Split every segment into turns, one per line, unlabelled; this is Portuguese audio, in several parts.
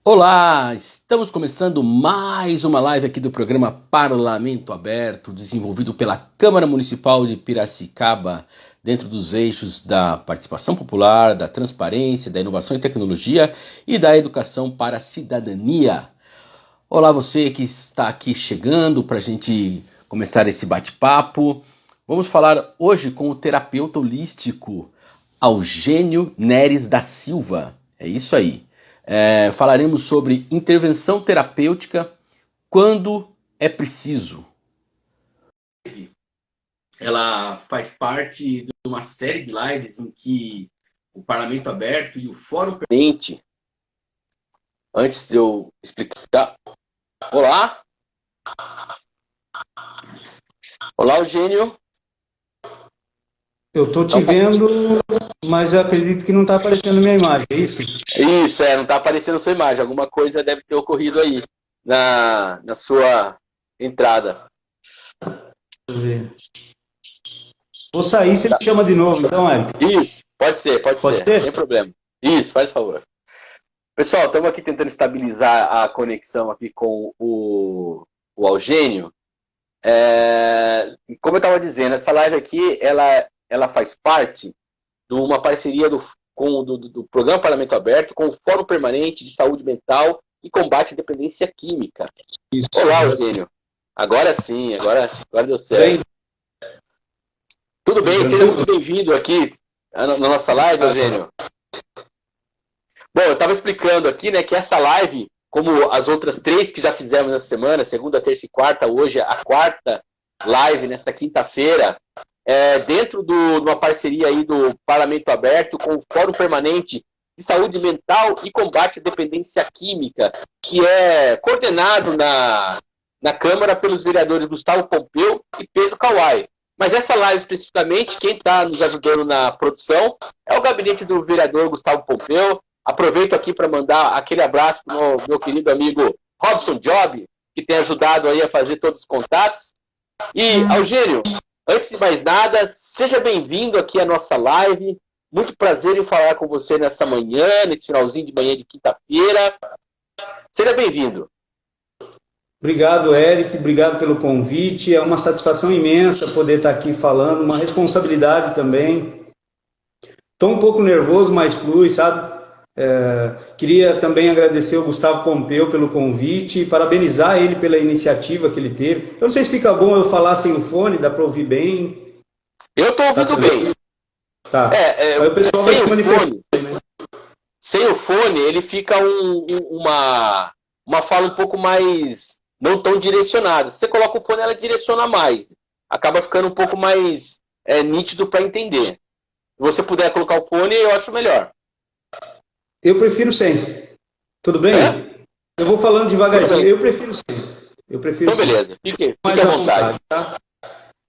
Olá, estamos começando mais uma live aqui do programa Parlamento Aberto, desenvolvido pela Câmara Municipal de Piracicaba, dentro dos eixos da participação popular, da transparência, da inovação e tecnologia e da educação para a cidadania. Olá, você que está aqui chegando para a gente começar esse bate-papo. Vamos falar hoje com o terapeuta holístico Augênio Neres da Silva. É isso aí. Falaremos sobre intervenção terapêutica quando é preciso. Ela faz parte de uma série de lives em que o Parlamento Aberto e o Fórum Permanente. Antes de eu explicar. Olá! Olá, Eugênio.
Eu estou te vendo, mas eu acredito que não está aparecendo minha imagem, é isso?
Isso, não está aparecendo sua imagem. Alguma coisa deve ter ocorrido aí na sua entrada.
Deixa eu ver. Vou sair, você me chama de novo, então, Érico.
Isso, pode ser. Sem problema. Isso, faz favor. Pessoal, estamos aqui tentando estabilizar a conexão aqui com o Augênio. Como eu estava dizendo, essa live aqui, ela faz parte de uma parceria do Programa Parlamento Aberto com o Fórum Permanente de Saúde Mental e Combate à Dependência Química.
Isso,
Olá, Eugênio. Agora sim, agora deu certo. Tudo bem? Seja muito bem-vindo aqui na nossa live, Eugênio. Bom, eu estava explicando aqui, né, que essa live, como as outras três que já fizemos essa semana, segunda, terça e quarta, hoje a quarta live, nessa quinta-feira, dentro de uma parceria aí do Parlamento Aberto com o Fórum Permanente de Saúde Mental e Combate à Dependência Química, que é coordenado na Câmara pelos vereadores Gustavo Pompeu e Pedro Kawai. Mas essa live especificamente, quem está nos ajudando na produção é o gabinete do vereador Gustavo Pompeu. Aproveito aqui para mandar aquele abraço para o meu querido amigo Robson Job, que tem ajudado aí a fazer todos os contatos. E, Augênio, antes de mais nada, seja bem-vindo aqui à nossa live. Muito prazer em falar com você nessa manhã, nesse finalzinho de manhã de quinta-feira. Seja bem-vindo.
Obrigado, Eric. Obrigado pelo convite. É uma satisfação imensa poder estar aqui falando, uma responsabilidade também. Estou um pouco nervoso, mas flui, sabe? Queria também agradecer ao Gustavo Pompeu pelo convite e parabenizar ele pela iniciativa que ele teve. Eu não sei se fica bom eu falar sem o fone, dá para ouvir bem?
Eu estou ouvindo bem.
Tá. Aí o pessoal vai se manifestar. Né?
Sem o fone, ele fica uma fala um pouco mais, não tão direcionada. Você coloca o fone, ela direciona mais. Acaba ficando um pouco mais nítido para entender. Se você puder colocar o fone, eu acho melhor.
Eu prefiro sem. Tudo bem? Eu vou falando devagarzinho. Eu prefiro sem.
Então, beleza. Fique à vontade.
Tá?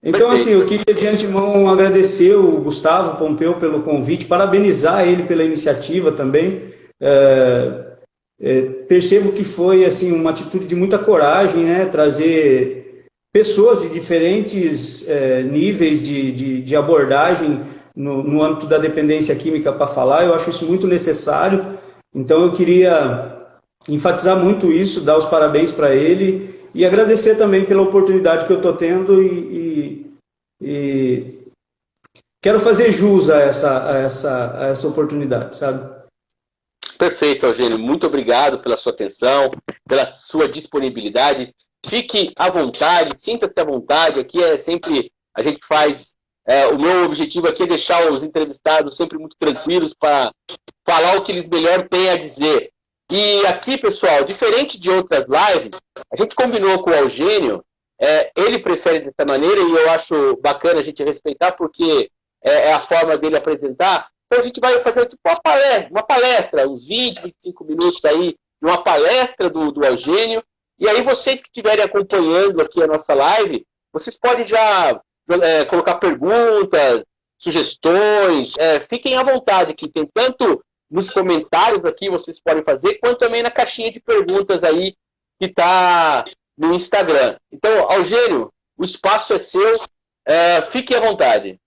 Então, assim, eu queria de antemão agradecer o Gustavo Pompeu pelo convite, parabenizar ele pela iniciativa também. Percebo que foi assim uma atitude de muita coragem, né? Trazer pessoas de diferentes níveis de abordagem no âmbito da dependência química para falar. Eu acho isso muito necessário. Então, eu queria enfatizar muito isso, dar os parabéns para ele e agradecer também pela oportunidade que eu estou tendo e quero fazer jus a essa oportunidade, sabe?
Perfeito, Eugênio. Muito obrigado pela sua atenção, pela sua disponibilidade. Fique à vontade, sinta-se à vontade. Aqui sempre a gente faz... o meu objetivo aqui é deixar os entrevistados sempre muito tranquilos para falar o que eles melhor têm a dizer. E aqui, pessoal, diferente de outras lives, a gente combinou com o Eugênio, ele prefere dessa maneira e eu acho bacana a gente respeitar porque é a forma dele apresentar. Então a gente vai fazer tipo uma palestra, uns 20, 25 minutos aí, uma palestra do Eugênio. E aí vocês que estiverem acompanhando aqui a nossa live, vocês podem já colocar perguntas, sugestões, fiquem à vontade aqui, tem tanto nos comentários aqui vocês podem fazer, quanto também na caixinha de perguntas aí que está no Instagram. Então, Eugênio, o espaço é seu, fique à vontade.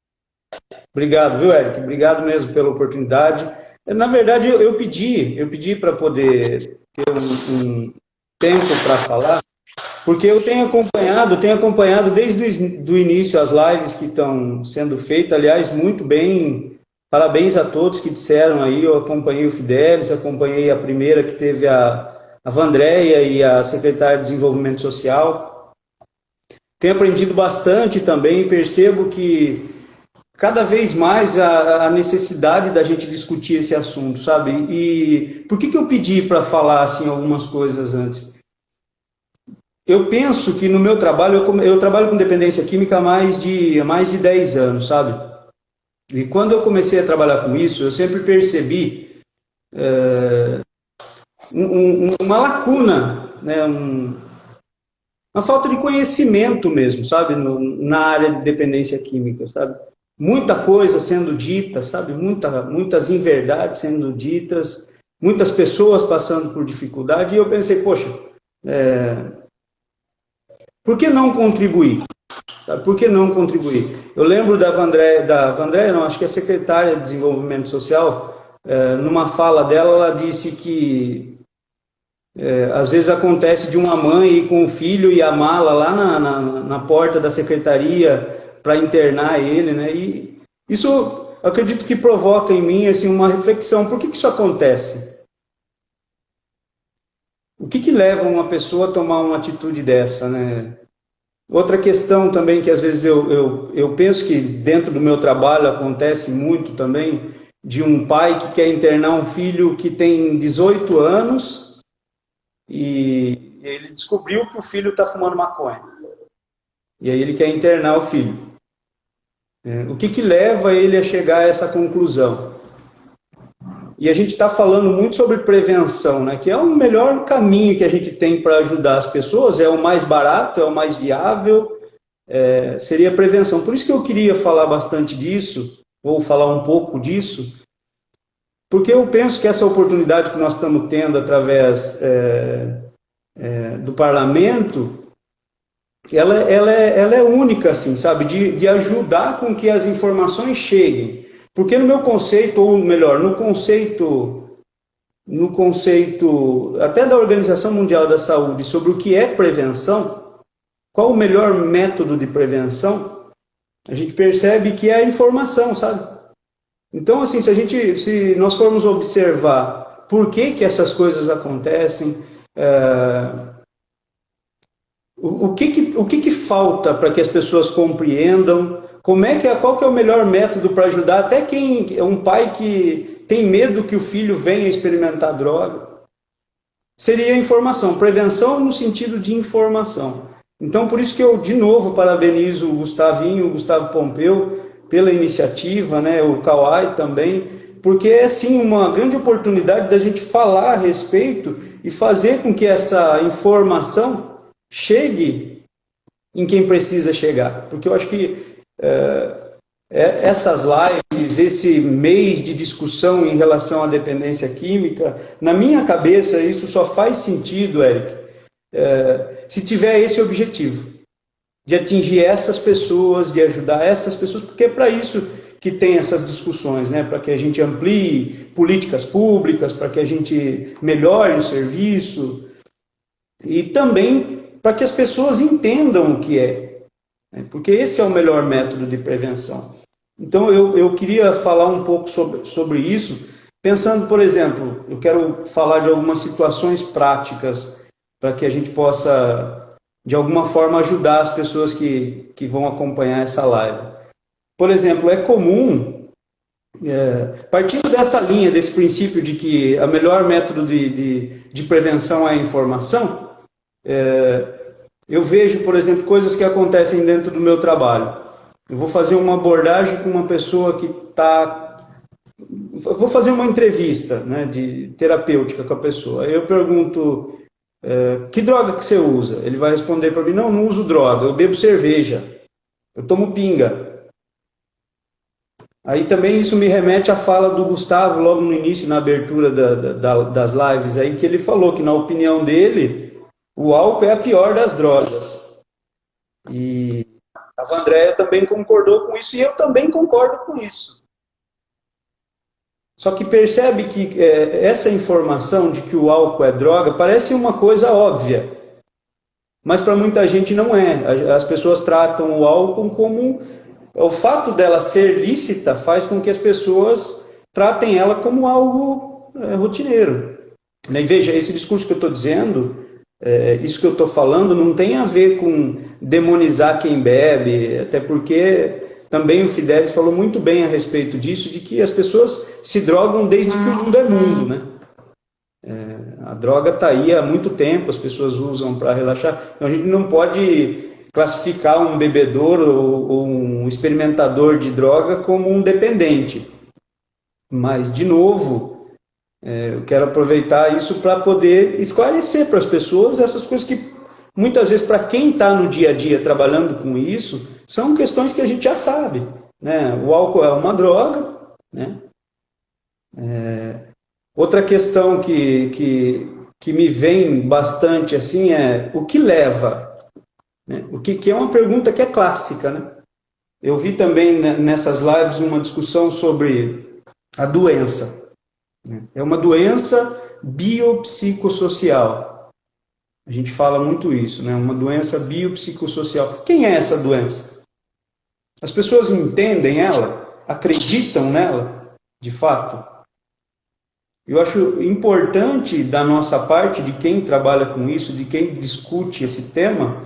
Obrigado, viu, Eric? Obrigado mesmo pela oportunidade. Na verdade, eu pedi para poder ter um tempo para falar, porque eu tenho acompanhado desde o início as lives que estão sendo feitas, aliás, muito bem. Parabéns a todos que disseram aí. Eu acompanhei o Fidelis, acompanhei a primeira que teve a Vandréia e a secretária de Desenvolvimento Social. Tenho aprendido bastante também, percebo que cada vez mais a necessidade da gente discutir esse assunto, sabe? E por que eu pedi para falar assim algumas coisas antes? Eu penso que no meu trabalho, eu trabalho com dependência química há mais de 10 anos, sabe? E quando eu comecei a trabalhar com isso, eu sempre percebi uma lacuna, né? Uma falta de conhecimento mesmo, sabe? Na área de dependência química, sabe? Muita coisa sendo dita, sabe? Muitas inverdades sendo ditas, muitas pessoas passando por dificuldade, e eu pensei, poxa, por que não contribuir? Por que não contribuir? Eu lembro da Vandréia, não, acho que é secretária de Desenvolvimento Social, numa fala dela, ela disse que às vezes acontece de uma mãe ir com o filho e a mala lá na porta da secretaria para internar ele, né? E isso eu acredito que provoca em mim assim, uma reflexão. Por que isso acontece? O que leva uma pessoa a tomar uma atitude dessa, né? Outra questão também que às vezes eu penso que dentro do meu trabalho acontece muito também, de um pai que quer internar um filho que tem 18 anos e ele descobriu que o filho está fumando maconha. E aí ele quer internar o filho. O que leva ele a chegar a essa conclusão? E a gente está falando muito sobre prevenção, né? Que é o melhor caminho que a gente tem para ajudar as pessoas, é o mais barato, é o mais viável, seria a prevenção. Por isso que eu queria falar bastante disso, ou falar um pouco disso, porque eu penso que essa oportunidade que nós estamos tendo através do parlamento, ela é única, assim, sabe? De ajudar com que as informações cheguem. Porque no meu conceito, ou melhor, no conceito até da Organização Mundial da Saúde sobre o que é prevenção, qual o melhor método de prevenção, a gente percebe que é a informação, sabe? Então, assim, se nós formos observar por que essas coisas acontecem, o que falta para que as pessoas compreendam, qual que é o melhor método para ajudar até quem é um pai que tem medo que o filho venha experimentar droga? Seria a informação, prevenção no sentido de informação. Então, por isso que eu, de novo, parabenizo o Gustavo Pompeu, pela iniciativa, né, o Kawai também, porque é, sim, uma grande oportunidade da gente falar a respeito e fazer com que essa informação chegue em quem precisa chegar. Porque eu acho que essas lives, esse mês de discussão em relação à dependência química, na minha cabeça isso só faz sentido, Eric, se tiver esse objetivo, de atingir essas pessoas, de ajudar essas pessoas, porque é para isso que tem essas discussões, né? Para que a gente amplie políticas públicas, para que a gente melhore o serviço e também para que as pessoas entendam o que é. Porque esse é o melhor método de prevenção. Então, eu queria falar um pouco sobre isso, pensando, por exemplo, eu quero falar de algumas situações práticas para que a gente possa, de alguma forma, ajudar as pessoas que vão acompanhar essa live. Por exemplo, é comum, partindo dessa linha, desse princípio de que o melhor método de prevenção é a informação, eu vejo, por exemplo, coisas que acontecem dentro do meu trabalho. Eu vou fazer uma abordagem com uma pessoa que está... Vou fazer uma entrevista, né, de terapêutica com a pessoa. Aí eu pergunto, que droga que você usa? Ele vai responder para mim, não uso droga, eu bebo cerveja, eu tomo pinga. Aí também isso me remete à fala do Gustavo, logo no início, na abertura das lives, aí, que ele falou que, na opinião dele, o álcool é a pior das drogas. E a Andréia também concordou com isso, e eu também concordo com isso. Só que percebe que essa informação de que o álcool é droga parece uma coisa óbvia, mas para muita gente não é. As pessoas tratam o álcool como... O fato dela ser lícita faz com que as pessoas tratem ela como algo rotineiro. E veja, esse discurso que eu estou dizendo, isso que eu estou falando, não tem a ver com demonizar quem bebe, até porque também o Fidelis falou muito bem a respeito disso, de que as pessoas se drogam desde que o mundo é mundo, né? A droga está aí há muito tempo, as pessoas usam para relaxar, então a gente não pode classificar um bebedor ou um experimentador de droga como um dependente. Mas, de novo, eu quero aproveitar isso para poder esclarecer para as pessoas essas coisas que, muitas vezes, para quem está no dia a dia trabalhando com isso, são questões que a gente já sabe, né? O álcool é uma droga, né? Outra questão que me vem bastante assim é o que leva, né? O que é uma pergunta que é clássica, né? Eu vi também nessas lives uma discussão sobre a doença. É uma doença biopsicossocial. A gente fala muito isso, né? Uma doença biopsicossocial. Quem é essa doença? As pessoas entendem ela? Acreditam nela? De fato? Eu acho importante da nossa parte, de quem trabalha com isso, de quem discute esse tema,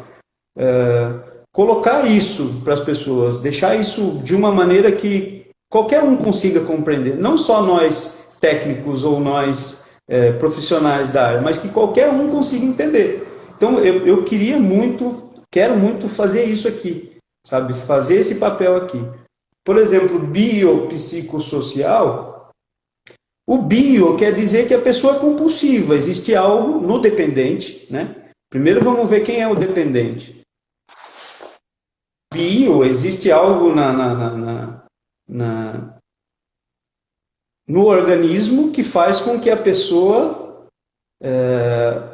colocar isso para as pessoas, deixar isso de uma maneira que qualquer um consiga compreender, não só nós técnicos ou nós profissionais da área, mas que qualquer um consiga entender. Então eu quero muito fazer isso aqui, sabe? Fazer esse papel aqui. Por exemplo, biopsicossocial, o bio quer dizer que a pessoa é compulsiva, existe algo no dependente, né? Primeiro vamos ver quem é o dependente. Bio, existe algo no organismo que faz com que a pessoa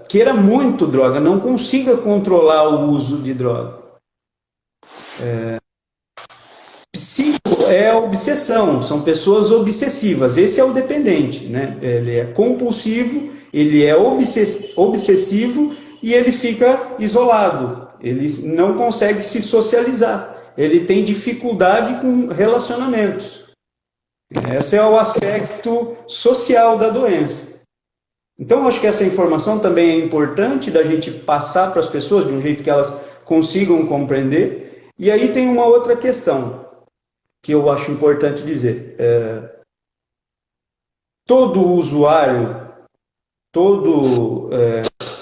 queira muito droga, não consiga controlar o uso de droga. Psico é a obsessão, são pessoas obsessivas, esse é o dependente, né? Ele é compulsivo, ele é obsessivo e ele fica isolado, ele não consegue se socializar, ele tem dificuldade com relacionamentos. Esse é o aspecto social da doença. Então, eu acho que essa informação também é importante da gente passar para as pessoas de um jeito que elas consigam compreender. E aí tem uma outra questão que eu acho importante dizer. Todo usuário, todo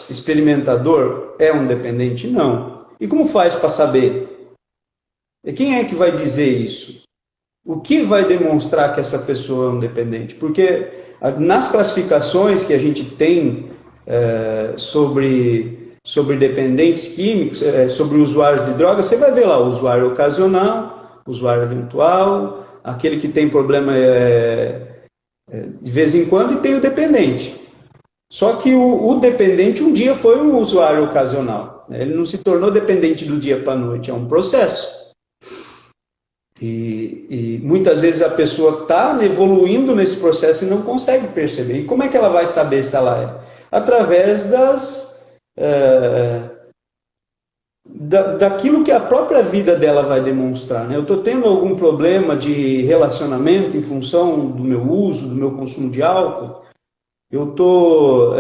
experimentador é um dependente? Não. E como faz para saber? E quem é que vai dizer isso? O que vai demonstrar que essa pessoa é um dependente? Porque nas classificações que a gente tem sobre dependentes químicos, sobre usuários de drogas, você vai ver lá o usuário ocasional, usuário eventual, aquele que tem problema de vez em quando, e tem o dependente. Só que o dependente um dia foi um usuário ocasional. Ele não se tornou dependente do dia para a noite, é um processo. E muitas vezes a pessoa está evoluindo nesse processo e não consegue perceber. E como é que ela vai saber se ela é? Através daquilo que a própria vida dela vai demonstrar, né? Eu estou tendo algum problema de relacionamento em função do meu uso, do meu consumo de álcool. Eu estou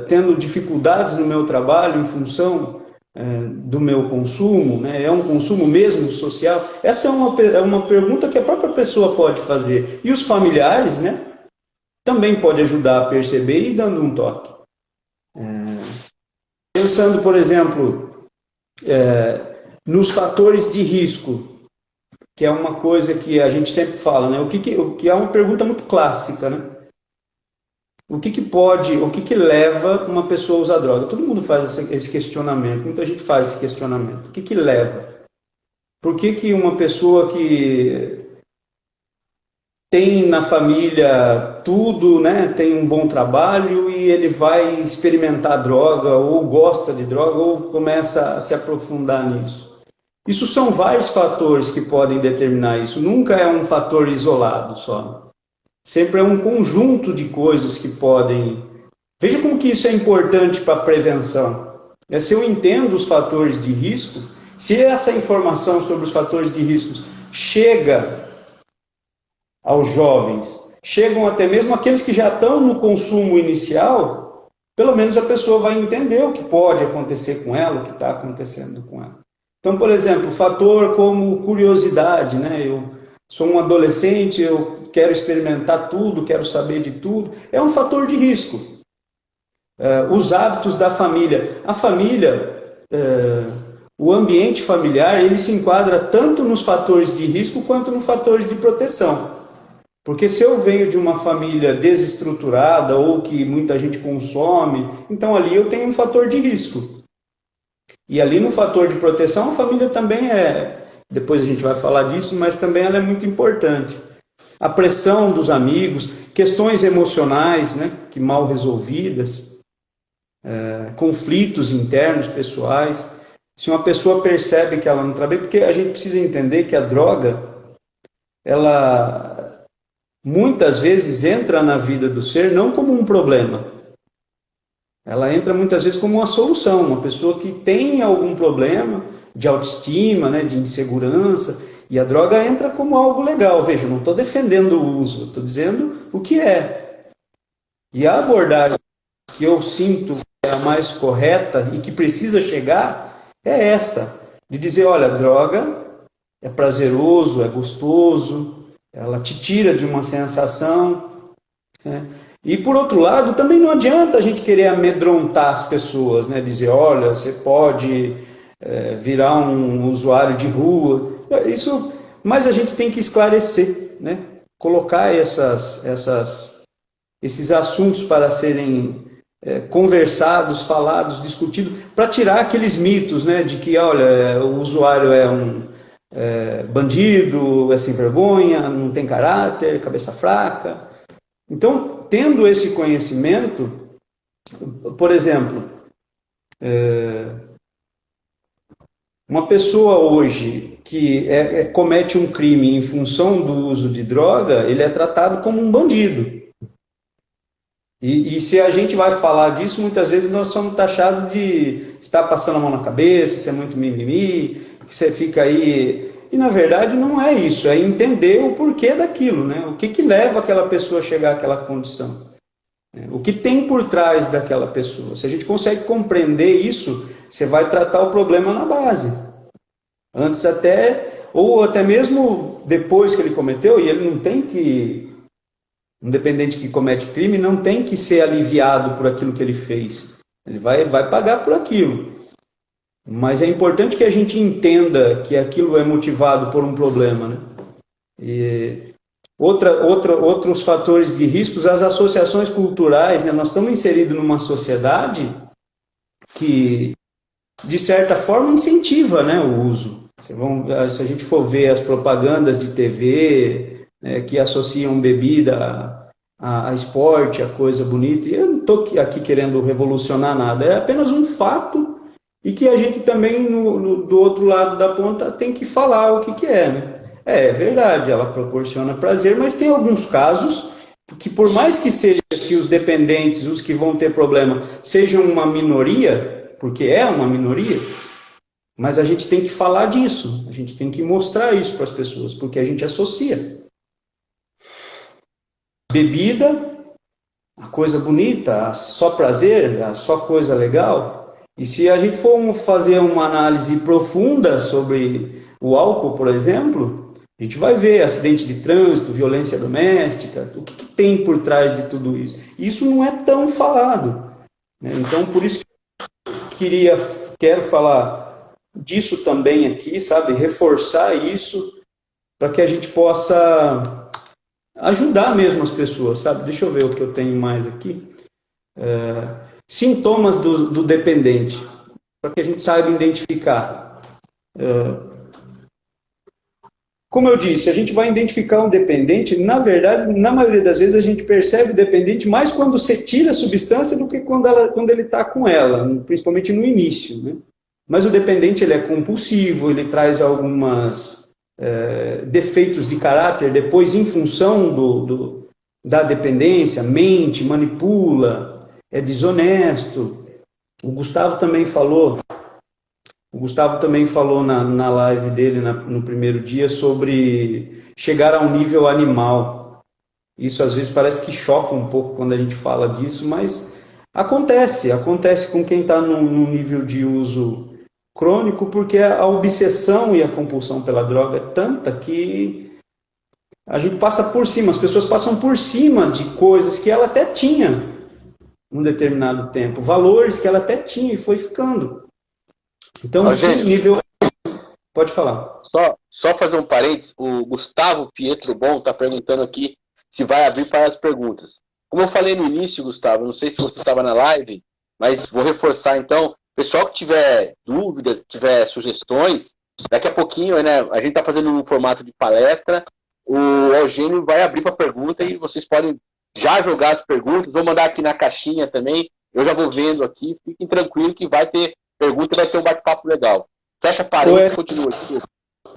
tendo dificuldades no meu trabalho em função do meu consumo, né? É um consumo mesmo social? Essa é uma pergunta que a própria pessoa pode fazer. E os familiares, né, também pode ajudar a perceber e dando um toque. Pensando, por exemplo, nos fatores de risco, que é uma coisa que a gente sempre fala, né? O que é uma pergunta muito clássica, né? O que leva uma pessoa a usar droga? Todo mundo faz esse questionamento, muita gente faz esse questionamento. O que leva? Por que uma pessoa que tem na família tudo, né, tem um bom trabalho e ele vai experimentar droga, ou gosta de droga, ou começa a se aprofundar nisso? Isso são vários fatores que podem determinar isso, nunca é um fator isolado só. sempre é um conjunto de coisas que podem... Veja como que isso é importante para a prevenção. Se eu entendo os fatores de risco, se essa informação sobre os fatores de risco chega aos jovens, chegam até mesmo aqueles que já estão no consumo inicial, pelo menos a pessoa vai entender o que pode acontecer com ela, o que está acontecendo com ela. Então, por exemplo, fator como curiosidade, né? Eu sou um adolescente, eu quero experimentar tudo, quero saber de tudo, é um fator de risco. Os hábitos da família. A família, o ambiente familiar, ele se enquadra tanto nos fatores de risco quanto nos fatores de proteção. Porque se eu venho de uma família desestruturada ou que muita gente consome, então ali eu tenho um fator de risco. E ali no fator de proteção, a família também depois a gente vai falar disso, mas também ela é muito importante. A pressão dos amigos, questões emocionais, né, que mal resolvidas, conflitos internos, pessoais. Se uma pessoa percebe que ela não está bem, porque a gente precisa entender que a droga, ela muitas vezes entra na vida do ser não como um problema. Ela entra muitas vezes como uma solução. Uma pessoa que tem algum problema de autoestima, né, de insegurança, e a droga entra como algo legal. Veja, eu não estou defendendo o uso, estou dizendo o que é. E a abordagem que eu sinto é a mais correta e que precisa chegar é essa, de dizer, olha, a droga é prazeroso, é gostoso, ela te tira de uma sensação, né? E por outro lado, também não adianta a gente querer amedrontar as pessoas, né? Dizer, olha, você pode virar um usuário de rua, mas a gente tem que esclarecer, né? Colocar esses assuntos para serem conversados, falados, discutidos, para tirar aqueles mitos, né, de que, olha, o usuário é um bandido, é sem vergonha, não tem caráter, cabeça fraca. Então, tendo esse conhecimento, por exemplo, uma pessoa hoje que comete um crime em função do uso de droga, ele é tratado como um bandido. E se a gente vai falar disso, muitas vezes nós somos taxados de estar passando a mão na cabeça, ser muito mimimi, que você fica aí... E na verdade não é isso, é entender o porquê daquilo, né? O que leva aquela pessoa a chegar àquela condição. O que tem por trás daquela pessoa. Se a gente consegue compreender isso, você vai tratar o problema na base. Antes ou até mesmo depois que ele cometeu, e ele não tem que... Um dependente que comete crime não tem que ser aliviado por aquilo que ele fez. Ele vai pagar por aquilo. Mas é importante que a gente entenda que aquilo é motivado por um problema, né? E outros fatores de riscos, as associações culturais, né? Nós estamos inseridos numa sociedade que, de certa forma, incentiva, né, o uso. Se a gente for ver as propagandas de TV... que associam bebida a esporte, a coisa bonita. E eu não estou aqui querendo revolucionar nada, é apenas um fato e que a gente também, do outro lado da ponta, tem que falar o que é. Né? É verdade, ela proporciona prazer, mas tem alguns casos que, por mais que seja que os dependentes, os que vão ter problema, sejam uma minoria, porque é uma minoria, mas a gente tem que falar disso, a gente tem que mostrar isso para as pessoas, porque a gente associa. Bebida, a coisa bonita, só prazer, só coisa legal. E se a gente for fazer uma análise profunda sobre o álcool, por exemplo, a gente vai ver acidente de trânsito, violência doméstica, o que tem por trás de tudo isso. Isso não é tão falado, né? Então, por isso que quero falar disso também aqui, sabe? Reforçar isso para que a gente possa... ajudar mesmo as pessoas, sabe? Deixa eu ver o que eu tenho mais aqui. Sintomas do dependente, para que a gente saiba identificar. Como eu disse, a gente vai identificar um dependente, na verdade, na maioria das vezes a gente percebe o dependente mais quando você tira a substância do que quando ele está com ela, principalmente no início, né? Mas o dependente, ele é compulsivo, ele traz algumas... defeitos de caráter depois em função da dependência, mente, manipula, é desonesto. O Gustavo também falou na live dele no primeiro dia sobre chegar a um nível animal. Isso às vezes parece que choca um pouco quando a gente fala disso, mas acontece com quem está num nível de uso crônico, porque a obsessão e a compulsão pela droga é tanta que a gente passa por cima, as pessoas passam por cima de coisas que ela até tinha num determinado tempo, valores que ela até tinha e foi ficando. Então, sim, nível... Pode falar.
Só fazer um parênteses, o Gustavo Pietro Bom está perguntando aqui se vai abrir para as perguntas. Como eu falei no início, Gustavo, não sei se você estava na live, mas vou reforçar então. Pessoal que tiver dúvidas, tiver sugestões, daqui a pouquinho, né, a gente está fazendo um formato de palestra, o Eugênio vai abrir para pergunta e vocês podem já jogar as perguntas, vou mandar aqui na caixinha também, eu já vou vendo aqui, fiquem tranquilos que vai ter pergunta e vai ter um bate-papo legal. Fecha parênteses e continua.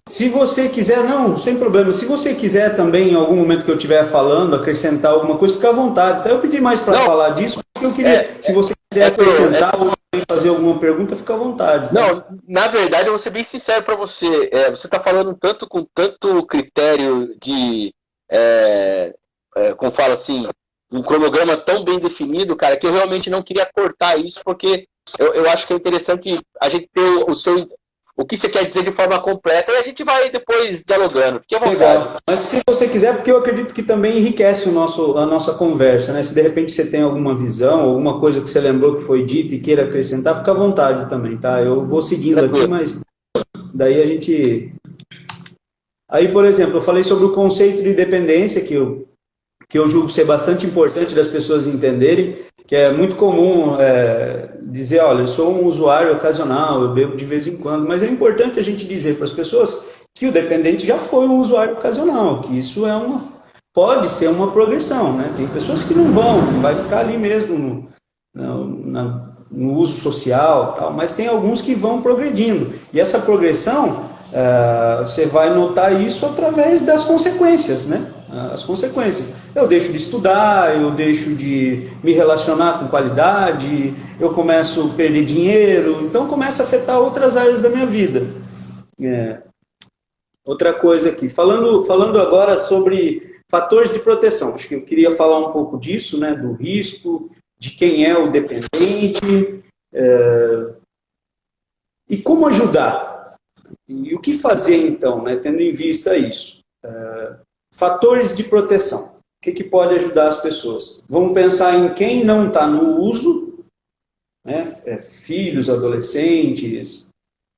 Se você quiser, não, sem problema. Se você quiser também, em algum momento que eu estiver falando, acrescentar alguma coisa, fica à vontade. Tá? Eu pedi mais para falar disso, porque eu queria, se você quiser acrescentar ou fazer alguma pergunta, fica à vontade. Tá?
Não, na verdade, eu vou ser bem sincero para você. Você está falando com tanto critério de, como fala assim, um cronograma tão bem definido, cara, que eu realmente não queria cortar isso, porque eu acho que é interessante a gente ter o que você quer dizer de forma completa, e a gente vai depois dialogando. Fique à vontade.
Legal. Mas se você quiser, porque eu acredito que também enriquece a nossa conversa, né? Se de repente você tem alguma visão, alguma coisa que você lembrou que foi dita e queira acrescentar, fica à vontade também, tá? Eu vou seguindo aqui, mas daí a gente... Aí, por exemplo, eu falei sobre o conceito de dependência, que eu julgo ser bastante importante das pessoas entenderem, que é muito comum dizer, olha, eu sou um usuário ocasional, eu bebo de vez em quando, mas é importante a gente dizer para as pessoas que o dependente já foi um usuário ocasional, que isso pode ser uma progressão, né? Tem pessoas que não vão, que vai ficar ali mesmo no uso social, tal, mas tem alguns que vão progredindo, e essa progressão, você vai notar isso através das consequências, né? As consequências. Eu deixo de estudar, eu deixo de me relacionar com qualidade, eu começo a perder dinheiro, então começa a afetar outras áreas da minha vida. Outra coisa aqui, falando agora sobre fatores de proteção, acho que eu queria falar um pouco disso, né, do risco, de quem é o dependente, e como ajudar. E o que fazer então, né, tendo em vista isso? Fatores de proteção. O que pode ajudar as pessoas? Vamos pensar em quem não está no uso, né? Filhos, adolescentes,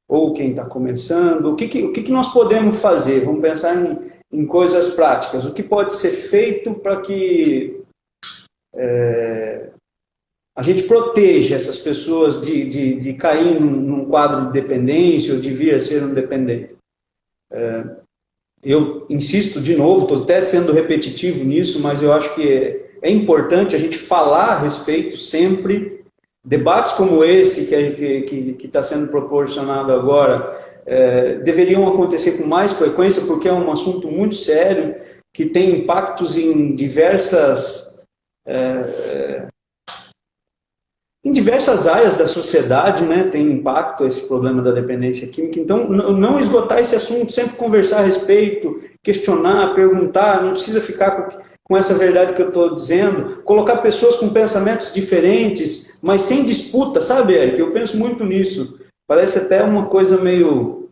ou quem está começando. O que nós podemos fazer? Vamos pensar em coisas práticas. O que pode ser feito para que a gente proteja essas pessoas de cair num quadro de dependência ou de vir a ser um dependente? Eu insisto de novo, estou até sendo repetitivo nisso, mas eu acho que é importante a gente falar a respeito sempre. Debates como esse que está sendo proporcionado agora deveriam acontecer com mais frequência, porque é um assunto muito sério, que tem impactos em diversas áreas da sociedade, né, tem impacto esse problema da dependência química. Então, não esgotar esse assunto, sempre conversar a respeito, questionar, perguntar, não precisa ficar com essa verdade que eu estou dizendo, colocar pessoas com pensamentos diferentes, mas sem disputa, sabe, Eric? Eu penso muito nisso. Parece até uma coisa meio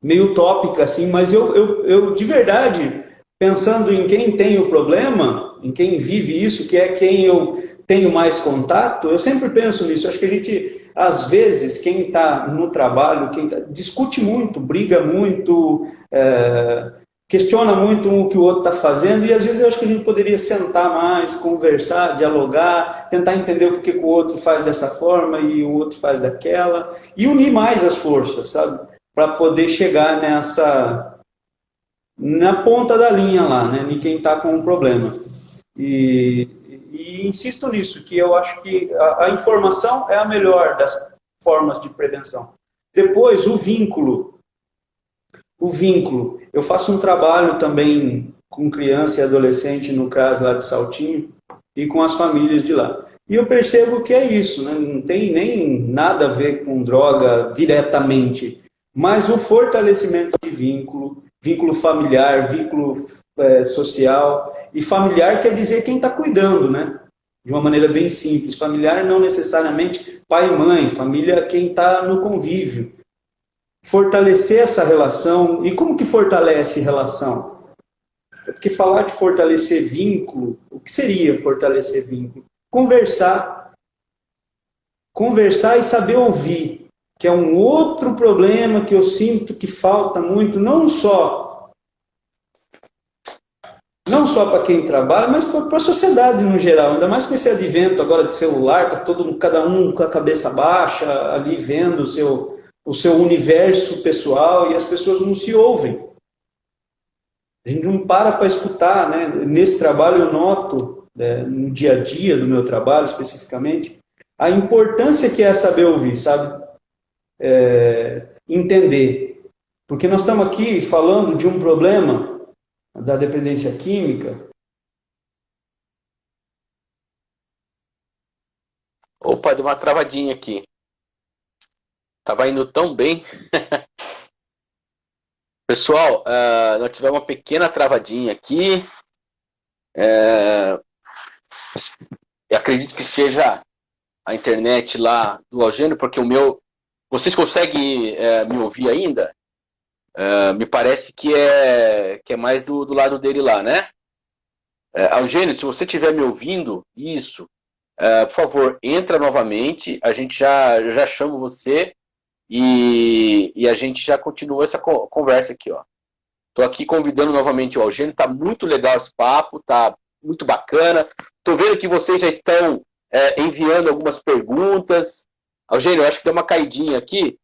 utópica, assim, mas eu de verdade, pensando em quem tem o problema, em quem vive isso, que é quem eu tenho mais contato, eu sempre penso nisso. Acho que a gente, às vezes, quem está no trabalho, discute muito, briga muito, questiona muito o que o outro está fazendo, e às vezes eu acho que a gente poderia sentar mais, conversar, dialogar, tentar entender o que o outro faz dessa forma e o outro faz daquela, e unir mais as forças, sabe? Para poder chegar na ponta da linha lá, né? Em quem está com o problema. E insisto nisso, que eu acho que a informação é a melhor das formas de prevenção. Depois, o vínculo. Eu faço um trabalho também com criança e adolescente no CRAS lá de Saltinho e com as famílias de lá. E eu percebo que é isso, né? Não tem nem nada a ver com droga diretamente, mas o fortalecimento de vínculo, vínculo familiar, vínculo social, e familiar quer dizer quem está cuidando, né? De uma maneira bem simples. Familiar não necessariamente pai e mãe, família é quem está no convívio. Fortalecer essa relação. E como que fortalece relação? Porque falar de fortalecer vínculo, o que seria fortalecer vínculo? Conversar. Conversar e saber ouvir, que é um outro problema que eu sinto que falta muito, não só para quem trabalha, mas para a sociedade no geral, ainda mais com esse advento agora de celular, tá cada um com a cabeça baixa, ali vendo o seu universo pessoal, e as pessoas não se ouvem. A gente não para escutar, né? Nesse trabalho eu noto, no dia a dia do meu trabalho especificamente, a importância que é saber ouvir, sabe? Entender. Porque nós estamos aqui falando de um problema da dependência química.
Opa, deu uma travadinha aqui. Tava indo tão bem. Pessoal, nós tivemos uma pequena travadinha aqui. Eu acredito que seja a internet lá do Eugênio, porque o meu... Vocês conseguem me ouvir ainda? Me parece que é mais do lado dele lá, né? Eugênio, se você estiver me ouvindo, isso, por favor, entra novamente, a gente já chama você e a gente já continua essa conversa aqui, ó. Estou aqui convidando novamente o Eugênio, tá muito legal esse papo, tá muito bacana. Estou vendo que vocês já estão enviando algumas perguntas. Eugênio, eu acho que deu uma caidinha aqui.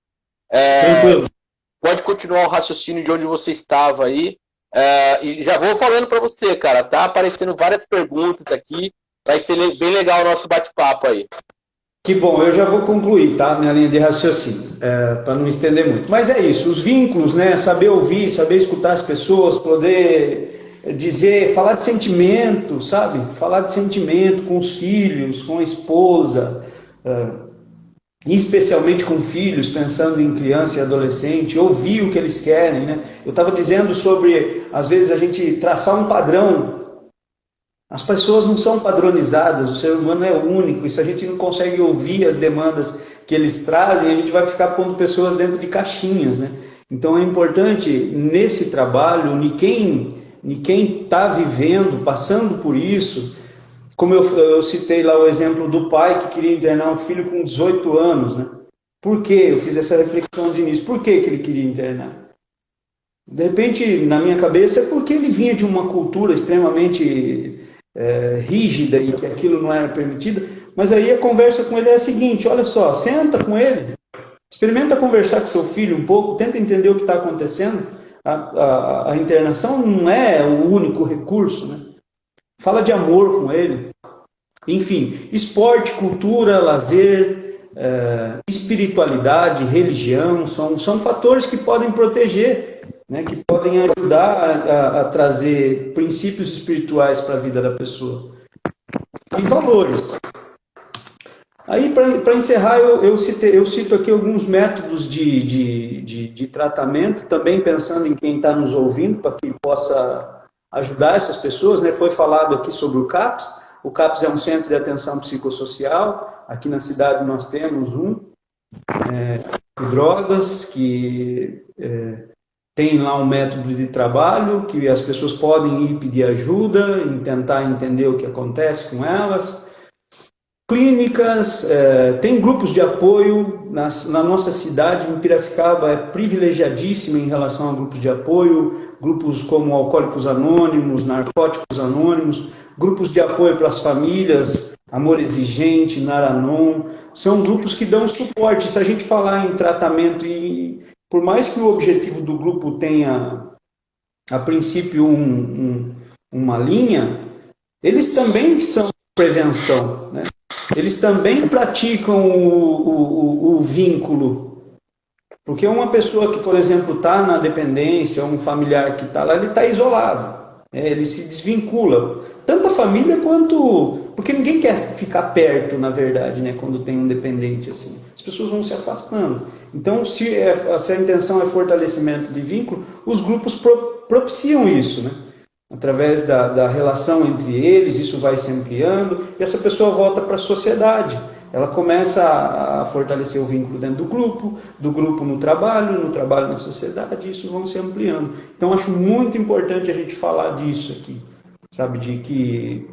Tranquilo.
Pode continuar o raciocínio de onde você estava aí. E já vou falando para você, cara. Tá aparecendo várias perguntas aqui. Vai ser bem legal o nosso bate-papo aí.
Que bom, eu já vou concluir, tá? Minha linha de raciocínio, para não estender muito. Mas é isso, os vínculos, né? Saber ouvir, saber escutar as pessoas, poder dizer, falar de sentimento, sabe? Falar de sentimento com os filhos, com a esposa, especialmente com filhos, pensando em criança e adolescente, ouvir o que eles querem, né? Eu estava dizendo sobre, às vezes, a gente traçar um padrão. As pessoas não são padronizadas, o ser humano é único, e se a gente não consegue ouvir as demandas que eles trazem, a gente vai ficar pondo pessoas dentro de caixinhas, né? Então é importante, nesse trabalho, quem está vivendo, passando por isso, como eu citei lá o exemplo do pai que queria internar um filho com 18 anos, né? Por que? Eu fiz essa reflexão de início. Por que ele queria internar? De repente, na minha cabeça, é porque ele vinha de uma cultura extremamente rígida e que aquilo não era permitido. Mas aí a conversa com ele é a seguinte: olha só, senta com ele, experimenta conversar com seu filho um pouco, tenta entender o que está acontecendo. A internação não é o único recurso, né? Fala de amor com ele. Enfim, esporte, cultura, lazer, espiritualidade, religião, são fatores que podem proteger, né, que podem ajudar a trazer princípios espirituais para a vida da pessoa. E valores. Aí, para encerrar, eu cito aqui alguns métodos de tratamento, também pensando em quem está nos ouvindo, para que possa ajudar essas pessoas, né? Foi falado aqui sobre o CAPS. O CAPS é um centro de atenção psicossocial. Aqui na cidade nós temos de drogas, que tem lá um método de trabalho, que as pessoas podem ir pedir ajuda, tentar entender o que acontece com elas. Clínicas, tem grupos de apoio. Na nossa cidade, em Piracicaba, é privilegiadíssima em relação a grupos de apoio, grupos como Alcoólicos Anônimos, Narcóticos Anônimos, grupos de apoio para as famílias, Amor Exigente, Naranon, são grupos que dão suporte. Se a gente falar em tratamento, por mais que o objetivo do grupo tenha, a princípio, uma linha, eles também são prevenção, né? Eles também praticam o vínculo. Porque uma pessoa que, por exemplo, está na dependência, um familiar que está lá, ele está isolado. Ele se desvincula, tanto a família quanto... Porque ninguém quer ficar perto, na verdade, né, quando tem um dependente assim. As pessoas vão se afastando. Então, se a intenção é fortalecimento de vínculo, os grupos propiciam isso, né? Através da relação entre eles, isso vai se ampliando, e essa pessoa volta para a sociedade. Ela começa a fortalecer o vínculo dentro do grupo no trabalho na sociedade, e isso vão se ampliando. Então, acho muito importante a gente falar disso aqui, sabe, de que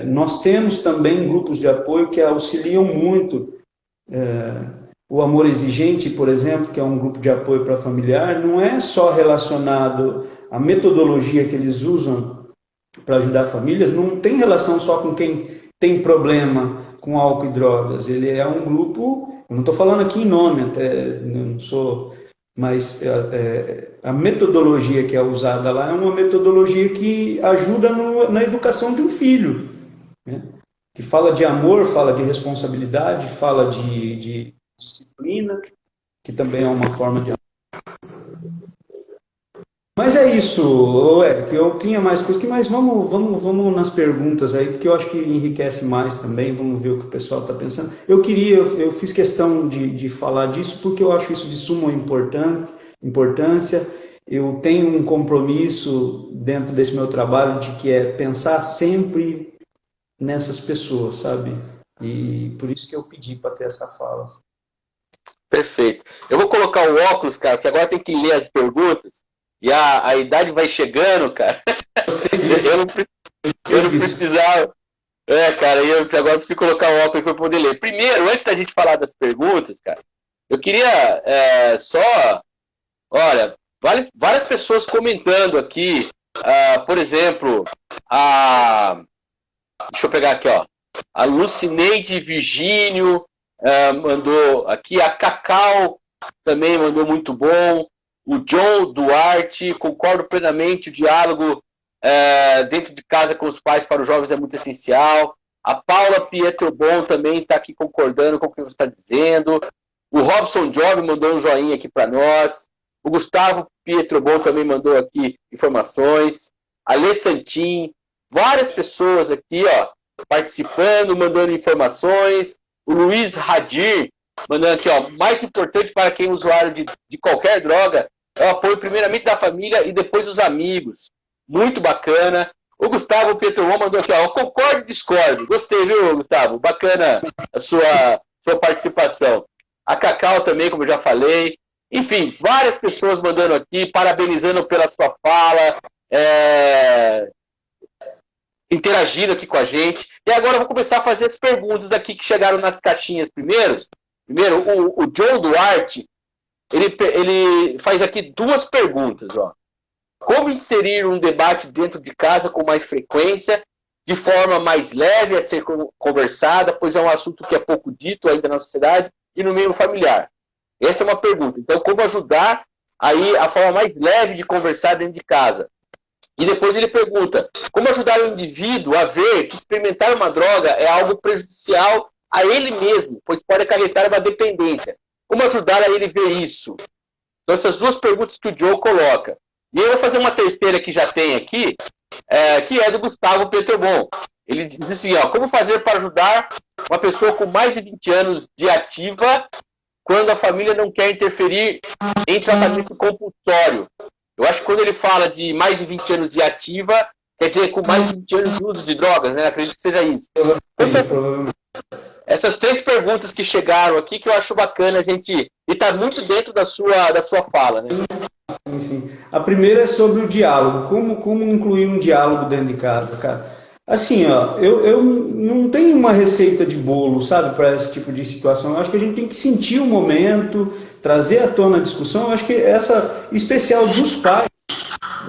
nós temos também grupos de apoio que auxiliam muito. O Amor Exigente, por exemplo, que é um grupo de apoio para familiar, não é só relacionado à metodologia que eles usam para ajudar famílias, não tem relação só com quem tem problema com álcool e drogas. Ele é um grupo, eu não estou falando aqui em nome, até não sou, mas a metodologia que é usada lá é uma metodologia que ajuda na educação de um filho, né? Que fala de amor, fala de responsabilidade, fala de disciplina, que também é uma forma de... Mas é isso, Eric, eu tinha mais coisas, mas vamos nas perguntas aí, porque eu acho que enriquece mais também, vamos ver o que o pessoal está pensando. Eu fiz questão de falar disso, porque eu acho isso de suma importância. Eu tenho um compromisso dentro desse meu trabalho de que é pensar sempre nessas pessoas, sabe? E por isso que eu pedi para ter essa fala.
Perfeito. Eu vou colocar o óculos, cara, porque agora tem que ler as perguntas. E a idade vai chegando, cara.
Eu sei disso.
Eu não precisava. Cara, eu agora preciso colocar o óculos para poder ler. Primeiro, antes da gente falar das perguntas, cara, eu queria só... Olha, várias pessoas comentando aqui. Por exemplo, deixa eu pegar aqui, ó. A Lucineide Virgínio mandou aqui. A Cacau também mandou muito bom. O John Duarte, concordo plenamente, o diálogo dentro de casa com os pais para os jovens é muito essencial. A Paula Pietrobon também está aqui concordando com o que você está dizendo. O Robson Job mandou um joinha aqui para nós. O Gustavo Pietrobon também mandou aqui informações. A Lê Santin, várias pessoas aqui, ó, participando, mandando informações. O Luiz Radir mandando aqui, ó, mais importante para quem é usuário de qualquer droga é o apoio primeiramente da família e depois dos amigos. Muito bacana. O Gustavo Pietrobon mandou aqui, ó, eu concordo e discordo. Gostei, viu, Gustavo? Bacana a sua participação. A Cacau também, como eu já falei. Enfim, várias pessoas mandando aqui, parabenizando pela sua fala, interagindo aqui com a gente. E agora eu vou começar a fazer as perguntas aqui que chegaram nas caixinhas Primeiro, o John Duarte, ele faz aqui duas perguntas, ó. Como inserir um debate dentro de casa com mais frequência, de forma mais leve a ser conversada, pois é um assunto que é pouco dito ainda na sociedade e no meio familiar? Essa é uma pergunta. Então, como ajudar aí a forma mais leve de conversar dentro de casa? E depois ele pergunta, como ajudar o indivíduo a ver que experimentar uma droga é algo prejudicial a ele mesmo, pois pode acarretar uma dependência. Como ajudar a ele ver isso? Então, essas duas perguntas que o Joe coloca. E eu vou fazer uma terceira que já tem aqui, que é do Gustavo Pietrobon. Ele diz assim, ó, como fazer para ajudar uma pessoa com mais de 20 anos de ativa quando a família não quer interferir em tratamento compulsório? Eu acho que quando ele fala de mais de 20 anos de ativa, quer dizer com mais de 20 anos de uso de drogas, né? Acredito que seja isso. Essas três perguntas que chegaram aqui, que eu acho bacana a gente... E está muito dentro da sua fala, né?
Sim. A primeira é sobre o diálogo. Como incluir um diálogo dentro de casa, cara? Assim, ó, eu não tenho uma receita de bolo, sabe, para esse tipo de situação. Eu acho que a gente tem que sentir o momento, trazer à tona a discussão. Eu acho que essa, especial dos pais,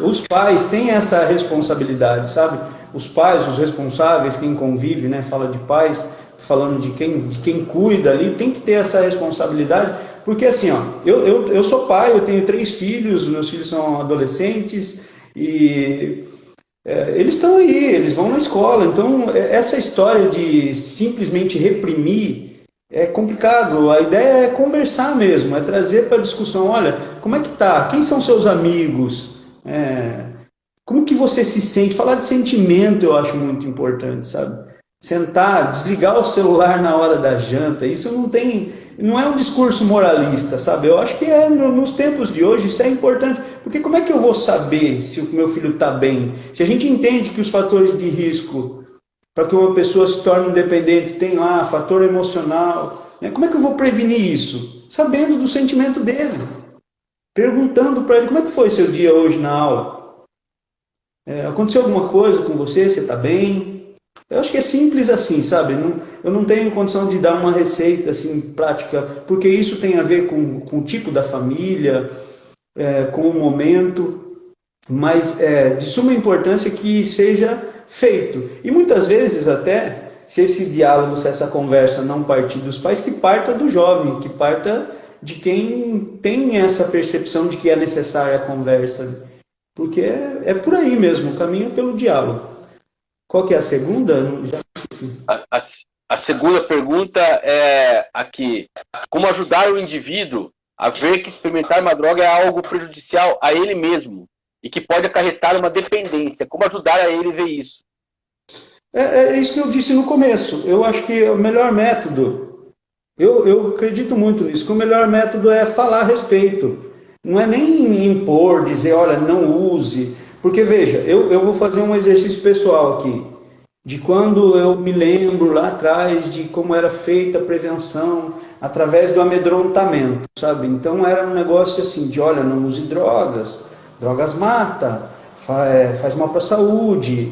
os pais têm essa responsabilidade, sabe? Os pais, os responsáveis, quem convive, né, fala de pais, falando de quem cuida ali, tem que ter essa responsabilidade, porque assim, ó, eu sou pai, eu tenho 3 filhos, meus filhos são adolescentes e eles estão aí, eles vão na escola, então essa história de simplesmente reprimir é complicado. A ideia é conversar mesmo, é trazer para a discussão, olha, como é que tá? Quem são seus amigos? como que você se sente? Falar de sentimento eu acho muito importante, sabe? Sentar, desligar o celular na hora da janta, isso não é um discurso moralista, sabe? Eu acho que nos tempos de hoje isso é importante, porque como é que eu vou saber se o meu filho está bem? Se a gente entende que os fatores de risco para que uma pessoa se torne independente tem lá fator emocional, né? Como é que eu vou prevenir isso? Sabendo do sentimento dele, perguntando para ele como é que foi seu dia hoje na aula. Aconteceu alguma coisa com você? Você está bem? Eu acho que é simples assim, sabe? Eu não tenho condição de dar uma receita assim prática, porque isso tem a ver com o tipo da família, com o momento, mas de suma importância que seja feito. E muitas vezes até, se esse diálogo, se essa conversa não partir dos pais, que parta do jovem, que parta de quem tem essa percepção de que é necessária a conversa. Porque é por aí mesmo, o caminho é pelo diálogo. Qual que é a segunda? Já esqueci.
A segunda pergunta é aqui. Como ajudar o indivíduo a ver que experimentar uma droga é algo prejudicial a ele mesmo e que pode acarretar uma dependência? Como ajudar a ele ver isso?
É isso que eu disse no começo. Eu acho que o melhor método, eu acredito muito nisso, que o melhor método é falar a respeito. Não é nem impor, dizer, olha, não use. Porque, veja, eu vou fazer um exercício pessoal aqui, de quando eu me lembro lá atrás de como era feita a prevenção através do amedrontamento, sabe? Então era um negócio assim, de olha, não use drogas, drogas mata, faz mal para a saúde.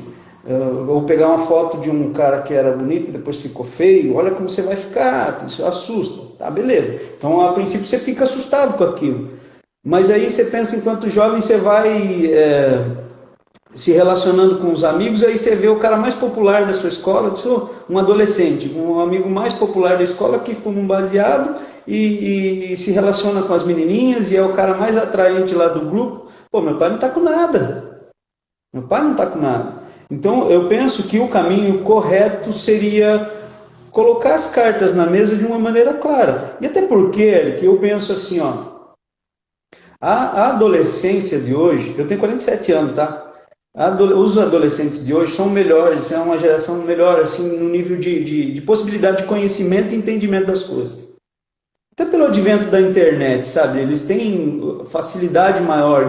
Ou pegar uma foto de um cara que era bonito e depois ficou feio, olha como você vai ficar, isso assusta. Tá, beleza. Então, a princípio, você fica assustado com aquilo. Mas aí você pensa, enquanto jovem, você vai se relacionando com os amigos, aí você vê o cara mais popular da sua escola, um adolescente, um amigo mais popular da escola que fuma um baseado e se relaciona com as menininhas e é o cara mais atraente lá do grupo. Pô, meu pai não tá com nada. Meu pai não tá com nada. Então, eu penso que o caminho correto seria colocar as cartas na mesa de uma maneira clara. E até porque, Eric, eu penso assim, ó, a adolescência de hoje, eu tenho 47 anos, tá? Os adolescentes de hoje são melhores, é uma geração melhor, assim, no nível de possibilidade de conhecimento e entendimento das coisas. Até pelo advento da internet, sabe? Eles têm facilidade maior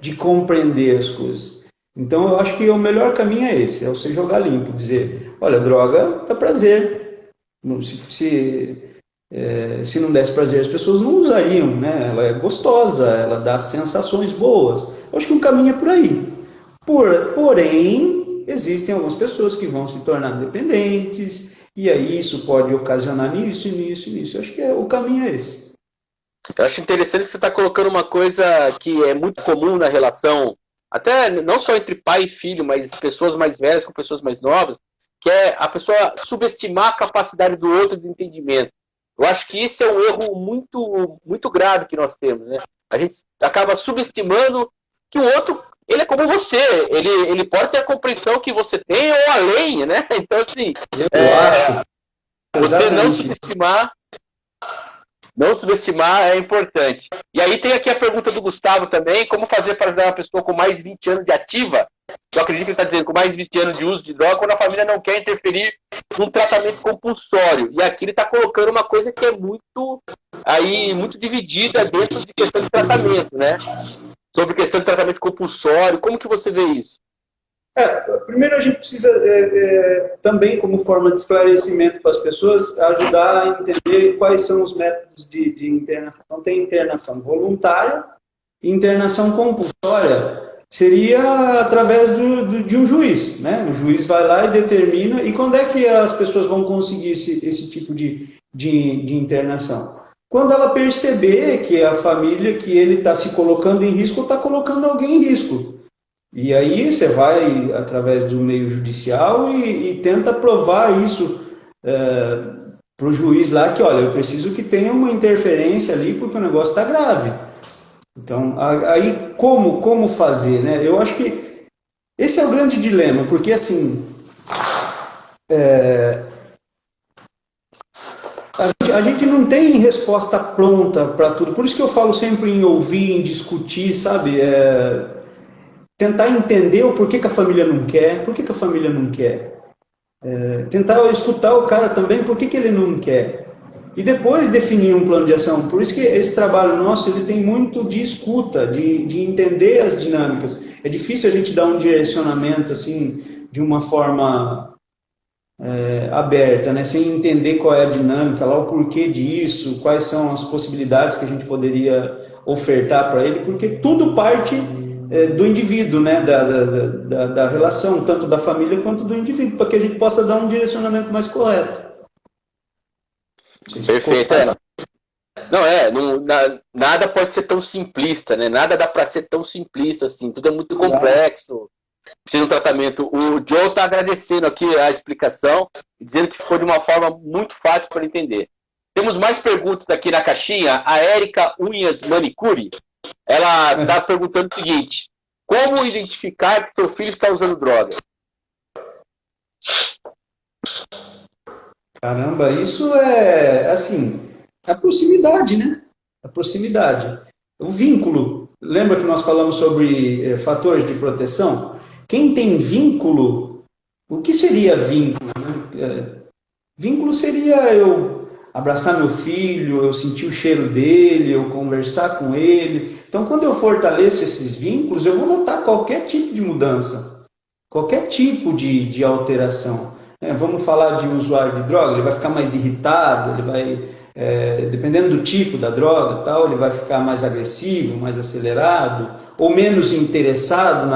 de compreender as coisas. Então, eu acho que o melhor caminho é esse, é você jogar limpo, dizer, olha, droga dá prazer. Se não desse prazer, as pessoas não usariam, né? Ela é gostosa, ela dá sensações boas. Eu acho que o caminho é por aí. Porém, existem algumas pessoas que vão se tornar dependentes, e aí isso pode ocasionar nisso. Eu acho que o caminho é esse.
Eu acho interessante que você está colocando uma coisa que é muito comum na relação, até não só entre pai e filho, mas pessoas mais velhas com pessoas mais novas, que é a pessoa subestimar a capacidade do outro de entendimento. Eu acho que isso é um erro muito, muito grave que nós temos, né? A gente acaba subestimando que o outro, ele é como você, ele pode ter a compreensão que você tem ou além, né? Então, assim,
eu acho.
Você não subestimar é importante. E aí tem aqui a pergunta do Gustavo também, como fazer para ajudar uma pessoa com mais de 20 anos de ativa, eu acredito que ele está dizendo com mais de 20 anos de uso de droga, quando a família não quer interferir num tratamento compulsório. E aqui ele está colocando uma coisa que é muito dividida dentro de questão de tratamento, né? Sobre questão de tratamento compulsório, como que você vê isso?
Primeiro a gente precisa também, como forma de esclarecimento para as pessoas, ajudar a entender quais são os métodos de internação. Então, tem internação voluntária e internação compulsória. Seria através de um juiz, né? O juiz vai lá e determina. E quando é que as pessoas vão conseguir esse tipo de internação? Quando ela perceber que a família que ele está se colocando em risco está colocando alguém em risco. E aí você vai através do meio judicial e tenta provar isso para o juiz lá, que olha, eu preciso que tenha uma interferência ali porque o negócio está grave. Então, aí como fazer, né? Eu acho que esse é o grande dilema, porque assim, a gente não tem resposta pronta para tudo. Por isso que eu falo sempre em ouvir, em discutir, sabe? tentar entender o porquê que a família não quer, por que a família não quer. Tentar escutar o cara também, por que ele não quer. E depois definir um plano de ação. Por isso que esse trabalho nosso ele tem muito de escuta, de entender as dinâmicas. É difícil a gente dar um direcionamento assim, de uma forma aberta, né? Sem entender qual é a dinâmica, lá o porquê disso, quais são as possibilidades que a gente poderia ofertar para ele, porque tudo parte do indivíduo, né? Da relação, tanto da família quanto do indivíduo, para que a gente possa dar um direcionamento mais correto.
Perfeito. Nada pode ser tão simplista, né? Nada dá para ser tão simplista assim. Tudo é muito complexo. Precisa de um tratamento. O Joe está agradecendo aqui a explicação, dizendo que ficou de uma forma muito fácil para entender. Temos mais perguntas aqui na caixinha. A Érica Unhas Manicure, ela está perguntando o seguinte: como identificar que seu filho está usando droga?
Caramba, isso é, assim, a proximidade, né? A proximidade. O vínculo. Lembra que nós falamos sobre fatores de proteção? Quem tem vínculo, o que seria vínculo? Né? Vínculo seria eu abraçar meu filho, eu sentir o cheiro dele, eu conversar com ele. Então, quando eu fortaleço esses vínculos, eu vou notar qualquer tipo de mudança, qualquer tipo de alteração. Vamos falar de usuário de droga, ele vai ficar mais irritado, ele vai, dependendo do tipo da droga, tal, ele vai ficar mais agressivo, mais acelerado, ou menos interessado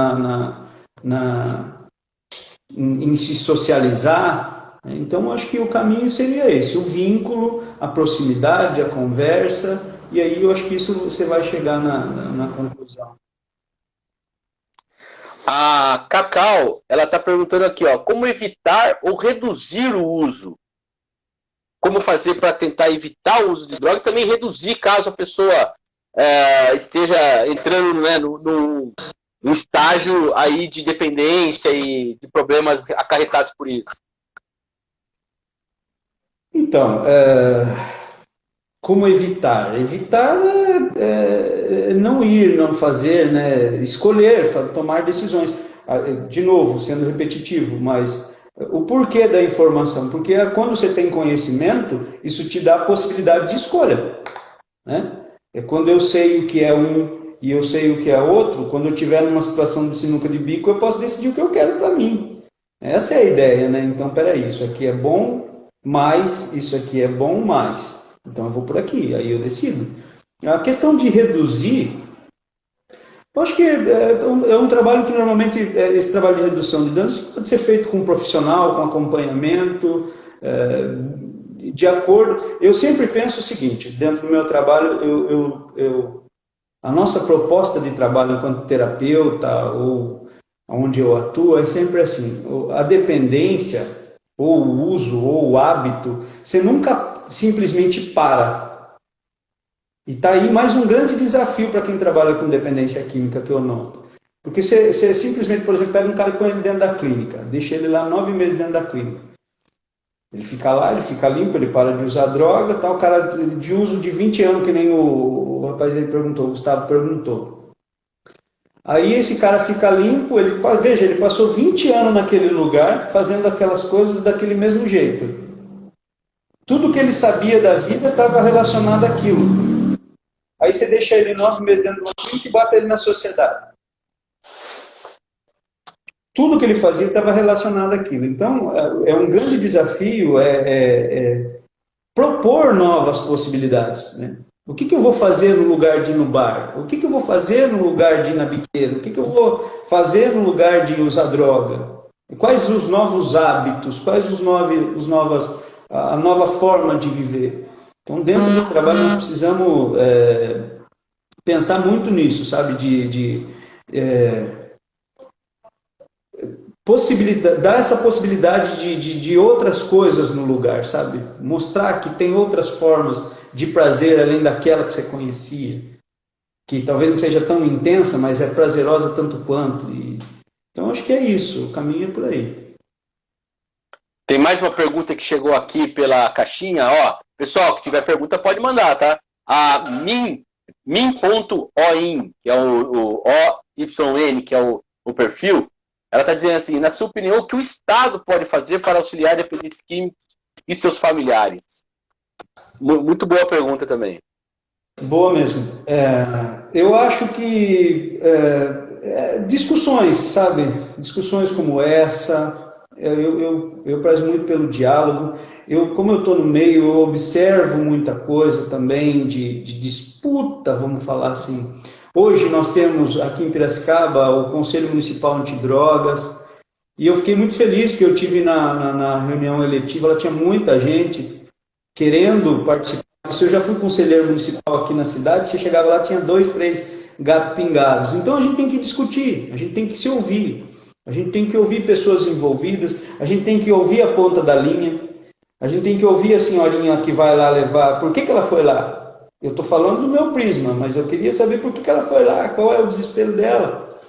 em se socializar. Então, acho que o caminho seria esse, o vínculo, a proximidade, a conversa, e aí eu acho que isso você vai chegar na conclusão.
A Cacau, ela está perguntando aqui, ó, como evitar ou reduzir o uso? Como fazer para tentar evitar o uso de droga e também reduzir caso a pessoa esteja entrando, né, num estágio aí de dependência e de problemas acarretados por isso?
Então, como evitar? Evitar não ir, não fazer, né? Escolher, tomar decisões. De novo, sendo repetitivo, mas o porquê da informação? Porque quando você tem conhecimento, isso te dá a possibilidade de escolha. Né? É quando eu sei o que é um e eu sei o que é outro, quando eu estiver numa situação de sinuca de bico, eu posso decidir o que eu quero para mim. Essa é a ideia, né? Então, peraí, isso aqui é bom, mais, isso aqui é bom, mais. Então eu vou por aqui, aí eu decido. A questão de reduzir, eu acho que é um trabalho que normalmente, esse trabalho de redução de danos pode ser feito com um profissional, com acompanhamento, de acordo. Eu sempre penso o seguinte, dentro do meu trabalho, a nossa proposta de trabalho enquanto terapeuta, ou onde eu atuo, é sempre assim, a dependência, ou o uso, ou o hábito, você nunca simplesmente para. E está aí mais um grande desafio para quem trabalha com dependência química, que eu noto. Porque você simplesmente, por exemplo, pega um cara e põe ele dentro da clínica, deixa ele lá 9 meses dentro da clínica. Ele fica lá, ele fica limpo, ele para de usar droga, tá, o cara de uso de 20 anos, que nem o rapaz aí perguntou, o Gustavo perguntou. Aí esse cara fica limpo, veja, ele passou 20 anos naquele lugar, fazendo aquelas coisas daquele mesmo jeito. Tudo que ele sabia da vida estava relacionado àquilo. Aí você deixa ele 9 meses dentro de uma clínica e bota ele na sociedade. Tudo que ele fazia estava relacionado àquilo. Então, é um grande desafio propor novas possibilidades. Né? O que eu vou fazer no lugar de ir no bar? O que eu vou fazer no lugar de ir na biqueira? O que eu vou fazer no lugar de usar droga? Quais os novos hábitos? Quais a nova forma de viver? Então, dentro do trabalho, nós precisamos pensar muito nisso, sabe? Dar essa possibilidade de outras coisas no lugar, sabe? Mostrar que tem outras formas de prazer além daquela que você conhecia, que talvez não seja tão intensa, mas é prazerosa tanto quanto. Então, acho que é isso, o caminho é por aí.
Tem mais uma pergunta que chegou aqui pela caixinha, ó. Pessoal, que tiver pergunta pode mandar, tá? A min.oin, que é o OYN, que é o o perfil, ela está dizendo assim, na sua opinião, o que o Estado pode fazer para auxiliar dependentes químicos e seus familiares? Muito boa pergunta também.
Boa mesmo. Eu acho que discussões, sabe? Discussões como essa, eu prezo muito pelo diálogo. Como eu estou no meio, eu observo muita coisa também de disputa, vamos falar assim. Hoje nós temos aqui em Piracicaba o Conselho Municipal Antidrogas, e eu fiquei muito feliz que eu tive na reunião eletiva, ela tinha muita gente querendo participar. Se eu já fui conselheiro municipal aqui na cidade, você chegava lá, tinha 2, 3 gatos pingados. Então a gente tem que discutir, a gente tem que se ouvir, a gente tem que ouvir pessoas envolvidas, a gente tem que ouvir a ponta da linha, a gente tem que ouvir a senhorinha que vai lá levar. Por que ela foi lá? Eu estou falando do meu prisma, mas eu queria saber por que ela foi lá, qual é o desespero dela.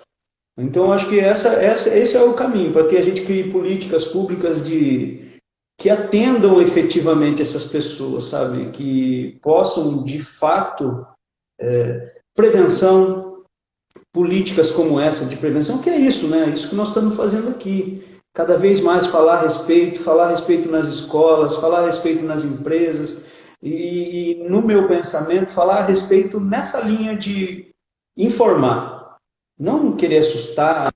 Então acho que esse é o caminho, para que a gente crie políticas públicas que atendam efetivamente essas pessoas, sabe? Que possam, de fato, prevenção, políticas como essa de prevenção, que é isso, né? Isso que nós estamos fazendo aqui. Cada vez mais falar a respeito nas escolas, falar a respeito nas empresas, e no meu pensamento, falar a respeito nessa linha de informar. Não querer assustar,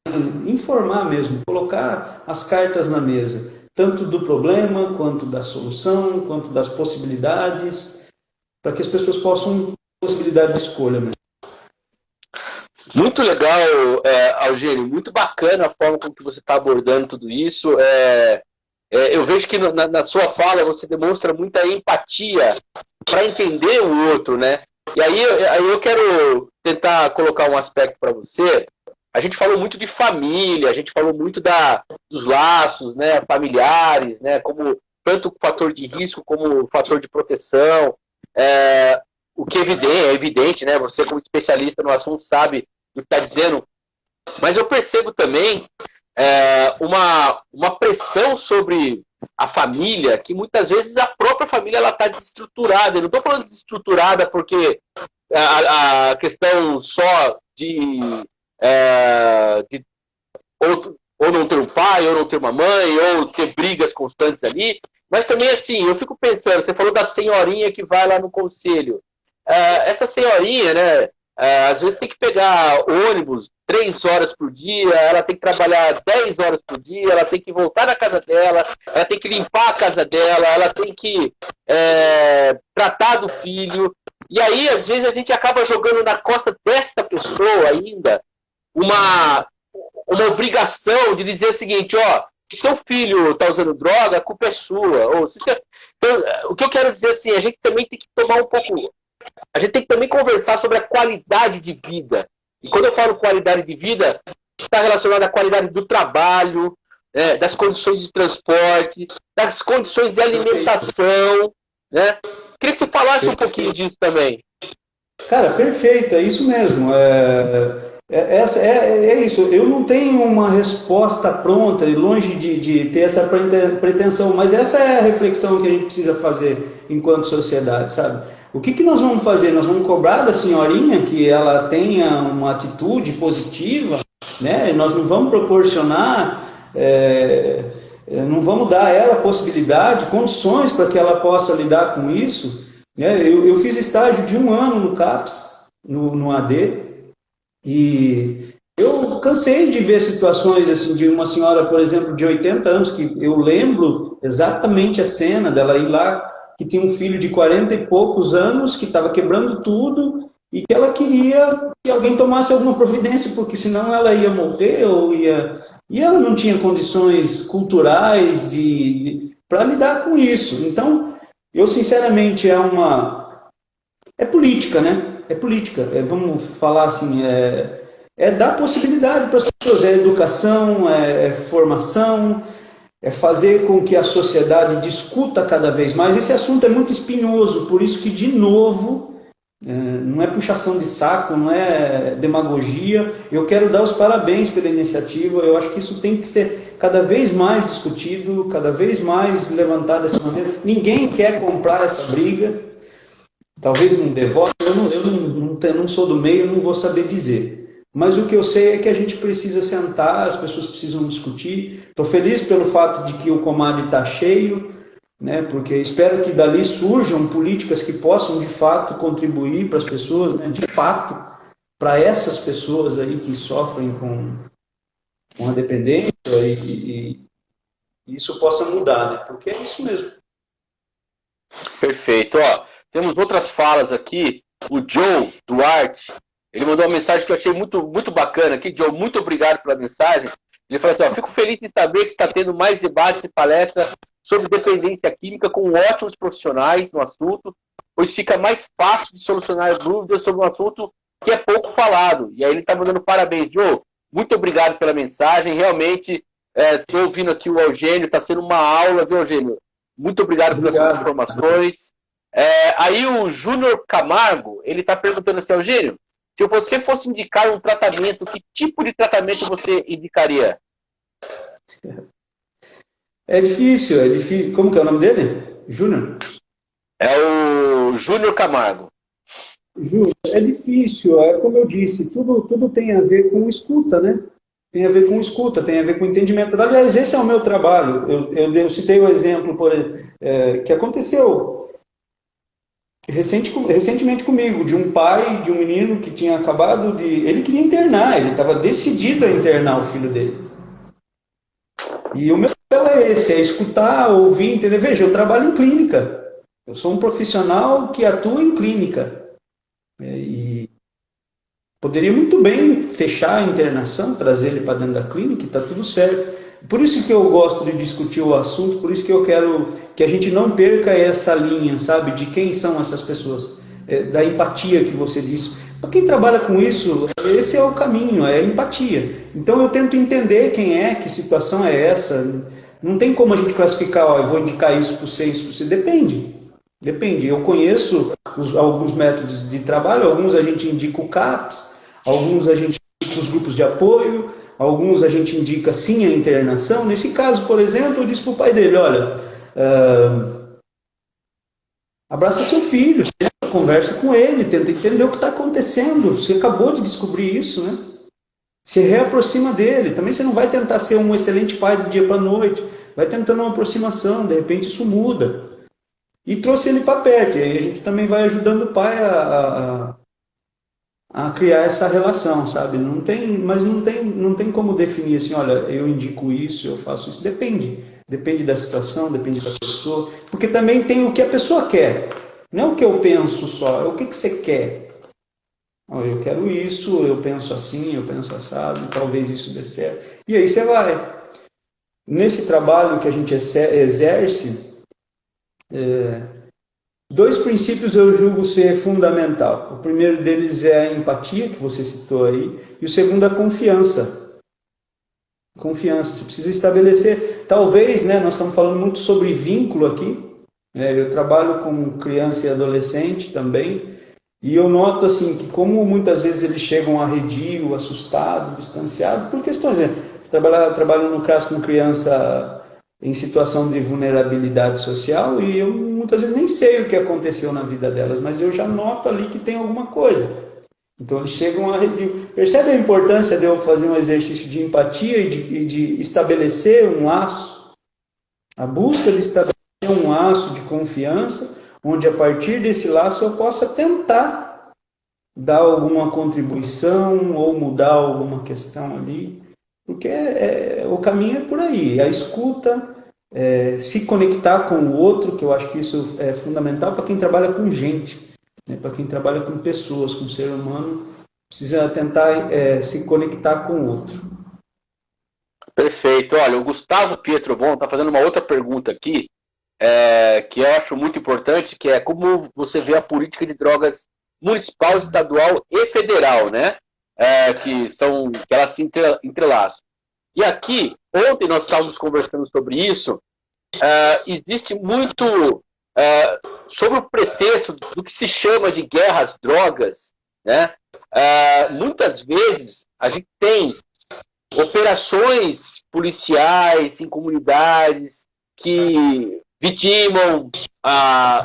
informar mesmo, colocar as cartas na mesa, tanto do problema, quanto da solução, quanto das possibilidades, para que as pessoas possam ter possibilidade de escolha mesmo.
Muito legal, Algênio, muito bacana a forma como que você está abordando tudo isso. Eu vejo que na sua fala você demonstra muita empatia para entender o outro, né? E aí eu quero tentar colocar um aspecto para você. A gente falou muito de família, a gente falou muito dos laços, né, familiares, né, como tanto fator de risco como fator de proteção. O que é evidente, né? Você como especialista no assunto sabe do que está dizendo. Mas eu percebo também uma pressão sobre a família, que muitas vezes a própria família está desestruturada. Eu não estou falando desestruturada porque a questão só de ou não ter um pai, ou não ter uma mãe, ou ter brigas constantes ali. Mas também, assim, eu fico pensando, você falou da senhorinha que vai lá no conselho. Essa senhorinha, né, às vezes tem que pegar ônibus 3 horas por dia, ela tem que trabalhar 10 horas por dia, ela tem que voltar na casa dela, ela tem que limpar a casa dela, ela tem que tratar do filho. E aí, às vezes, a gente acaba jogando na costa desta pessoa ainda uma obrigação de dizer o seguinte, ó, se seu filho está usando droga, a culpa é sua. Então, o que eu quero dizer assim, a gente também tem que tomar um pouco... A gente tem que também conversar sobre a qualidade de vida. E quando eu falo qualidade de vida, está relacionado à qualidade do trabalho, das condições de transporte, das condições de alimentação, né? Queria que você falasse um pouquinho disso também.
Cara, perfeito, é isso mesmo. É isso. Eu não tenho uma resposta pronta e longe de ter essa pretensão, mas essa é a reflexão que a gente precisa fazer enquanto sociedade, sabe? O que nós vamos fazer? Nós vamos cobrar da senhorinha que ela tenha uma atitude positiva, né? Nós não vamos proporcionar, não vamos dar a ela possibilidade, condições para que ela possa lidar com isso. Né? Eu fiz estágio de 1 ano no CAPS, no AD, e eu cansei de ver situações assim, de uma senhora, por exemplo, de 80 anos, que eu lembro exatamente a cena dela ir lá, que tinha um filho de 40 e poucos anos, que estava quebrando tudo, e que ela queria que alguém tomasse alguma providência, porque senão ela ia morrer, e ela não tinha condições culturais para lidar com isso. Então, eu sinceramente é política, né? É política, vamos falar assim, dar possibilidade para as pessoas, é educação, é formação, é fazer com que a sociedade discuta cada vez mais. Esse assunto é muito espinhoso, por isso que, de novo, não é puxação de saco, não é demagogia. Eu quero dar os parabéns pela iniciativa, eu acho que isso tem que ser cada vez mais discutido, cada vez mais levantado dessa maneira. Ninguém quer comprar essa briga, talvez não dê voto, eu não sou do meio, não vou saber dizer. mas o que eu sei é que a gente precisa sentar, as pessoas precisam discutir. Estou feliz pelo fato de que o Comad está cheio, né, porque espero que dali surjam políticas que possam, de fato, contribuir para as pessoas, né, de fato, para essas pessoas aí que sofrem com a dependência e isso possa mudar, né, porque é isso mesmo.
Perfeito. Ó, temos outras falas aqui. O Joe Duarte, ele mandou uma mensagem que eu achei muito, muito bacana aqui. Joe, muito obrigado pela mensagem. Ele falou assim, ó, fico feliz em saber que está tendo mais debates e palestras sobre dependência química com ótimos profissionais no assunto, pois fica mais fácil de solucionar dúvidas sobre um assunto que é pouco falado. E aí ele está mandando parabéns. Joe, muito obrigado pela mensagem. Realmente, estou ouvindo aqui o Eugênio, está sendo uma aula, viu, Eugênio? Muito obrigado pelas suas informações. Aí o Júnior Camargo, ele está perguntando assim, Eugênio, se você fosse indicar um tratamento, que tipo de tratamento você indicaria?
É difícil, é difícil. Como que é o nome dele? Júnior?
É o Júnior Camargo.
Júnior, é difícil, é como eu disse, tudo tem a ver com escuta, né? Tem a ver com escuta, tem a ver com entendimento. Aliás, esse é o meu trabalho. Eu citei o exemplo que aconteceu recentemente comigo, de um pai de um menino que tinha acabado de... Ele queria internar, ele estava decidido a internar o filho dele. E o meu papel é esse, é escutar, ouvir, entender. Veja, eu trabalho em clínica. Eu sou um profissional que atua em clínica. E poderia muito bem fechar a internação, trazer ele para dentro da clínica e está tudo certo. Por isso que eu gosto de discutir o assunto, por isso que eu quero que a gente não perca essa linha, sabe, de quem são essas pessoas, da empatia que você disse. Para quem trabalha com isso, esse é o caminho, é a empatia. Então eu tento entender quem é, que situação é essa. Não tem como a gente classificar, ó, eu vou indicar isso para você, isso para você. Depende. Eu conheço alguns métodos de trabalho, alguns a gente indica o CAPS, alguns a gente indica os grupos de apoio, alguns a gente indica sim a internação. Nesse caso, por exemplo, eu disse para o pai dele, olha, abraça seu filho, conversa com ele, tenta entender o que está acontecendo. Você acabou de descobrir isso, né? Se reaproxima dele. Também você não vai tentar ser um excelente pai do dia para a noite. Vai tentando uma aproximação, de repente isso muda. E trouxe ele para perto. E aí a gente também vai ajudando o pai a criar essa relação, sabe? Mas não tem como definir assim, olha, eu indico isso, eu faço isso. Depende da situação, depende da pessoa. Porque também tem o que a pessoa quer. Não é o que eu penso só, é o que você quer. Eu quero isso, eu penso assim, eu penso assado, talvez isso dê certo. E aí você vai. Nesse trabalho que a gente exerce, dois princípios eu julgo ser fundamental. O primeiro deles é a empatia, que você citou aí, e o segundo a confiança. Confiança, você precisa estabelecer. Talvez, né, nós estamos falando muito sobre vínculo aqui. Eu trabalho com criança e adolescente também, e eu noto assim que como muitas vezes eles chegam arredio, assustado, distanciado, por questões. Você trabalha no caso com criança em situação de vulnerabilidade social e eu muitas vezes nem sei o que aconteceu na vida delas, mas eu já noto ali que tem alguma coisa. Então eles chegam arredio. Percebe a importância de eu fazer um exercício de empatia e de estabelecer um laço? A busca de estabelecer um laço de confiança, onde a partir desse laço eu possa tentar dar alguma contribuição ou mudar alguma questão ali, porque o caminho é por aí, a escuta, se conectar com o outro, que eu acho que isso é fundamental para quem trabalha com gente, né? Para quem trabalha com pessoas, com ser humano, precisa tentar se conectar com o outro.
Perfeito. Olha, o Gustavo Pietrobon está fazendo uma outra pergunta aqui, que eu acho muito importante, que é como você vê a política de drogas municipal, estadual e federal, né? Que elas se entrelaçam. E aqui, ontem nós estávamos conversando sobre isso, existe muito sobre o pretexto do que se chama de guerra às drogas, né? Muitas vezes a gente tem operações policiais em comunidades que vitimam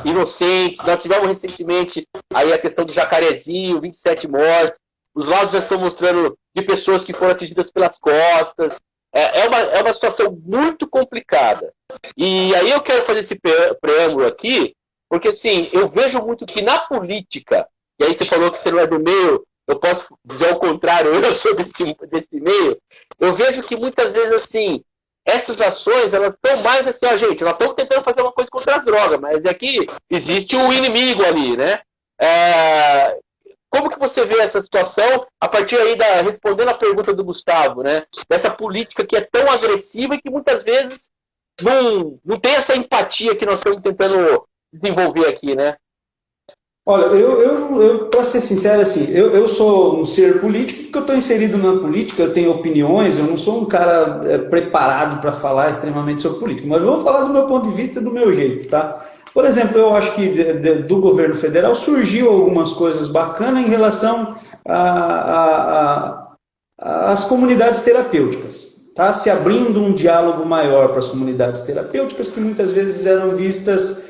inocentes. Nós tivemos recentemente aí a questão do Jacarezinho, 27 mortes. os laudos já estão mostrando de pessoas que foram atingidas pelas costas. É uma situação muito complicada. E aí eu quero fazer esse preâmbulo aqui, porque assim, eu vejo muito que na política, e aí você falou que você não é do meio, eu posso dizer ao contrário, eu sou desse meio, eu vejo que muitas vezes assim, essas ações, elas estão mais assim, ó, gente, nós estamos tentando fazer uma coisa contra as drogas, mas aqui existe um inimigo ali, né? Como que você vê essa situação a partir aí respondendo a pergunta do Gustavo, né? Dessa política que é tão agressiva e que muitas vezes não tem essa empatia que nós estamos tentando desenvolver aqui, né?
Olha, eu para ser sincero, assim, eu sou um ser político porque eu estou inserido na política, eu tenho opiniões, eu não sou um cara preparado para falar extremamente sobre política, mas eu vou falar do meu ponto de vista, do meu jeito, tá? Por exemplo, eu acho que do governo federal surgiu algumas coisas bacanas em relação às comunidades terapêuticas, tá? Se abrindo um diálogo maior para as comunidades terapêuticas que muitas vezes eram vistas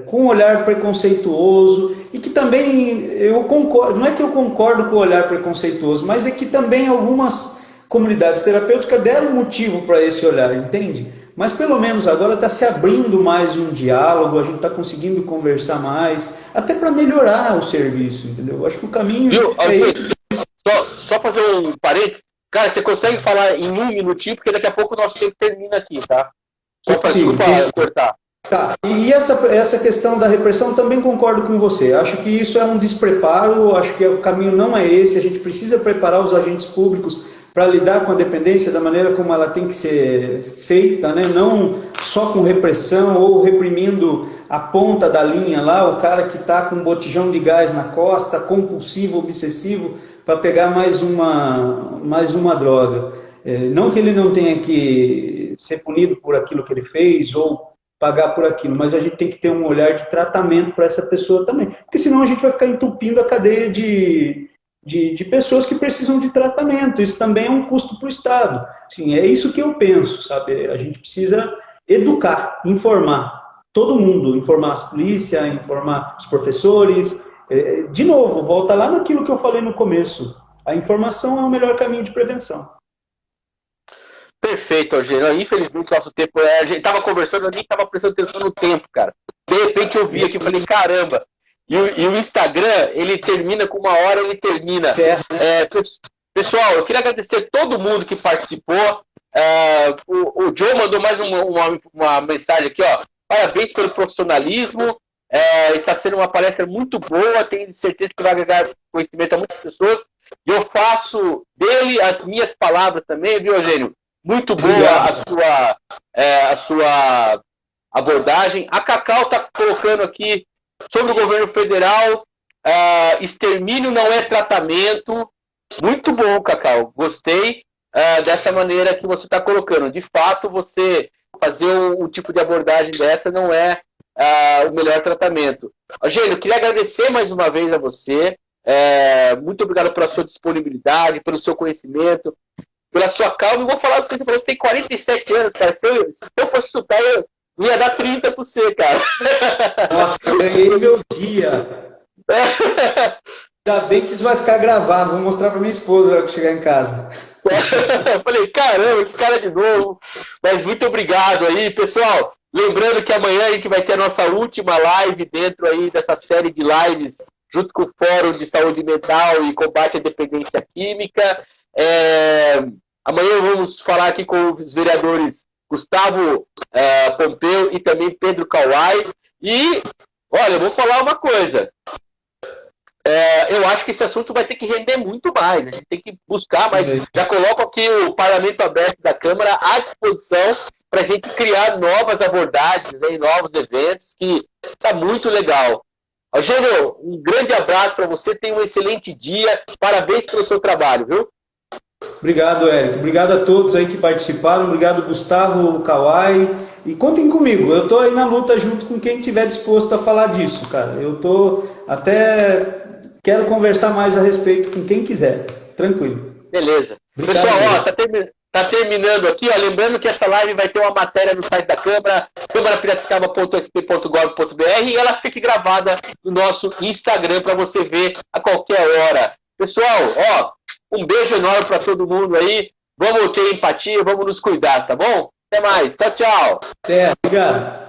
com um olhar preconceituoso e que também eu concordo, não é que eu concordo com o olhar preconceituoso, mas é que também algumas comunidades terapêuticas deram motivo para esse olhar, entende? Mas pelo menos agora está se abrindo mais um diálogo, a gente está conseguindo conversar mais, até para melhorar o serviço, entendeu? Eu acho que o caminho
Só fazer um parênteses, cara, você consegue falar em um minutinho, porque daqui a pouco o nosso tempo termina aqui, tá? Só para cortar.
Tá, e essa questão da repressão também concordo com você. Acho que isso é um despreparo, acho que o caminho não é esse. A gente precisa preparar os agentes públicos para lidar com a dependência da maneira como ela tem que ser feita, né? Não só com repressão ou reprimindo a ponta da linha lá, o cara que está com um botijão de gás na costa, compulsivo, obsessivo, para pegar mais uma droga. Não que ele não tenha que ser punido por aquilo que ele fez ou pagar por aquilo, mas a gente tem que ter um olhar de tratamento para essa pessoa também, porque senão a gente vai ficar entupindo a cadeia de pessoas que precisam de tratamento. Isso também é um custo para o Estado. Sim, é isso que eu penso, sabe? A gente precisa educar, informar todo mundo, informar as polícias, informar os professores. De novo, volta lá naquilo que eu falei no começo. A informação é o melhor caminho de prevenção.
Perfeito, Eugênio. Infelizmente, nosso tempo a gente estava conversando, eu nem estava prestando atenção no tempo, cara. De repente eu vi aqui e falei, caramba. E o Instagram, ele termina com 1 hora, ele termina. Pessoal, eu queria agradecer a todo mundo que participou. O Joe mandou mais uma mensagem aqui, ó. Parabéns pelo profissionalismo. Está sendo uma palestra muito boa, tenho certeza que vai agregar conhecimento a muitas pessoas. E eu faço dele as minhas palavras também, viu, Eugênio? Muito boa a sua abordagem. A Cacau está colocando aqui sobre o governo federal, extermínio não é tratamento. Muito bom, Cacau. Gostei dessa maneira que você está colocando. De fato, você fazer um tipo de abordagem dessa não é o melhor tratamento. Eugênio, queria agradecer mais uma vez a você. Muito obrigado pela sua disponibilidade, pelo seu conhecimento, pela sua calma. Eu vou falar pra você falou que tem 47 anos, cara. Se eu fosse chutar, eu ia dar 30 pra você, cara.
Nossa, eu ganhei meu dia. Ainda bem que isso vai ficar gravado. Vou mostrar pra minha esposa na hora que chegar em casa.
Eu falei, caramba, que cara de novo. Mas muito obrigado aí, pessoal. Lembrando que amanhã a gente vai ter a nossa última live dentro aí dessa série de lives, junto com o Fórum de Saúde Mental e Combate à Dependência Química. Amanhã vamos falar aqui com os vereadores Gustavo Pompeu e também Pedro Kawai. E, olha, eu vou falar uma coisa. Eu acho que esse assunto vai ter que render muito mais. A gente tem que buscar, mas já coloco aqui o Parlamento Aberto da Câmara à disposição para a gente criar novas abordagens, né, novos eventos, que está muito legal. Eugênio, um grande abraço para você, tenha um excelente dia, parabéns pelo seu trabalho, viu?
Obrigado, Érico. Obrigado a todos aí que participaram. Obrigado, Gustavo, Kawai. E contem comigo, eu estou aí na luta junto com quem estiver disposto a falar disso, cara. Eu quero conversar mais a respeito com quem quiser. Tranquilo.
Beleza.
Obrigado,
pessoal, ó, tá terminando aqui, ó. Lembrando que essa live vai ter uma matéria no site da Câmara, câmarapiracicaba.sp.gov.br, e ela fica gravada no nosso Instagram para você ver a qualquer hora. Pessoal, ó, um beijo enorme para todo mundo aí. Vamos ter empatia, vamos nos cuidar, tá bom? Até mais. Tchau, tchau.
Até, obrigado.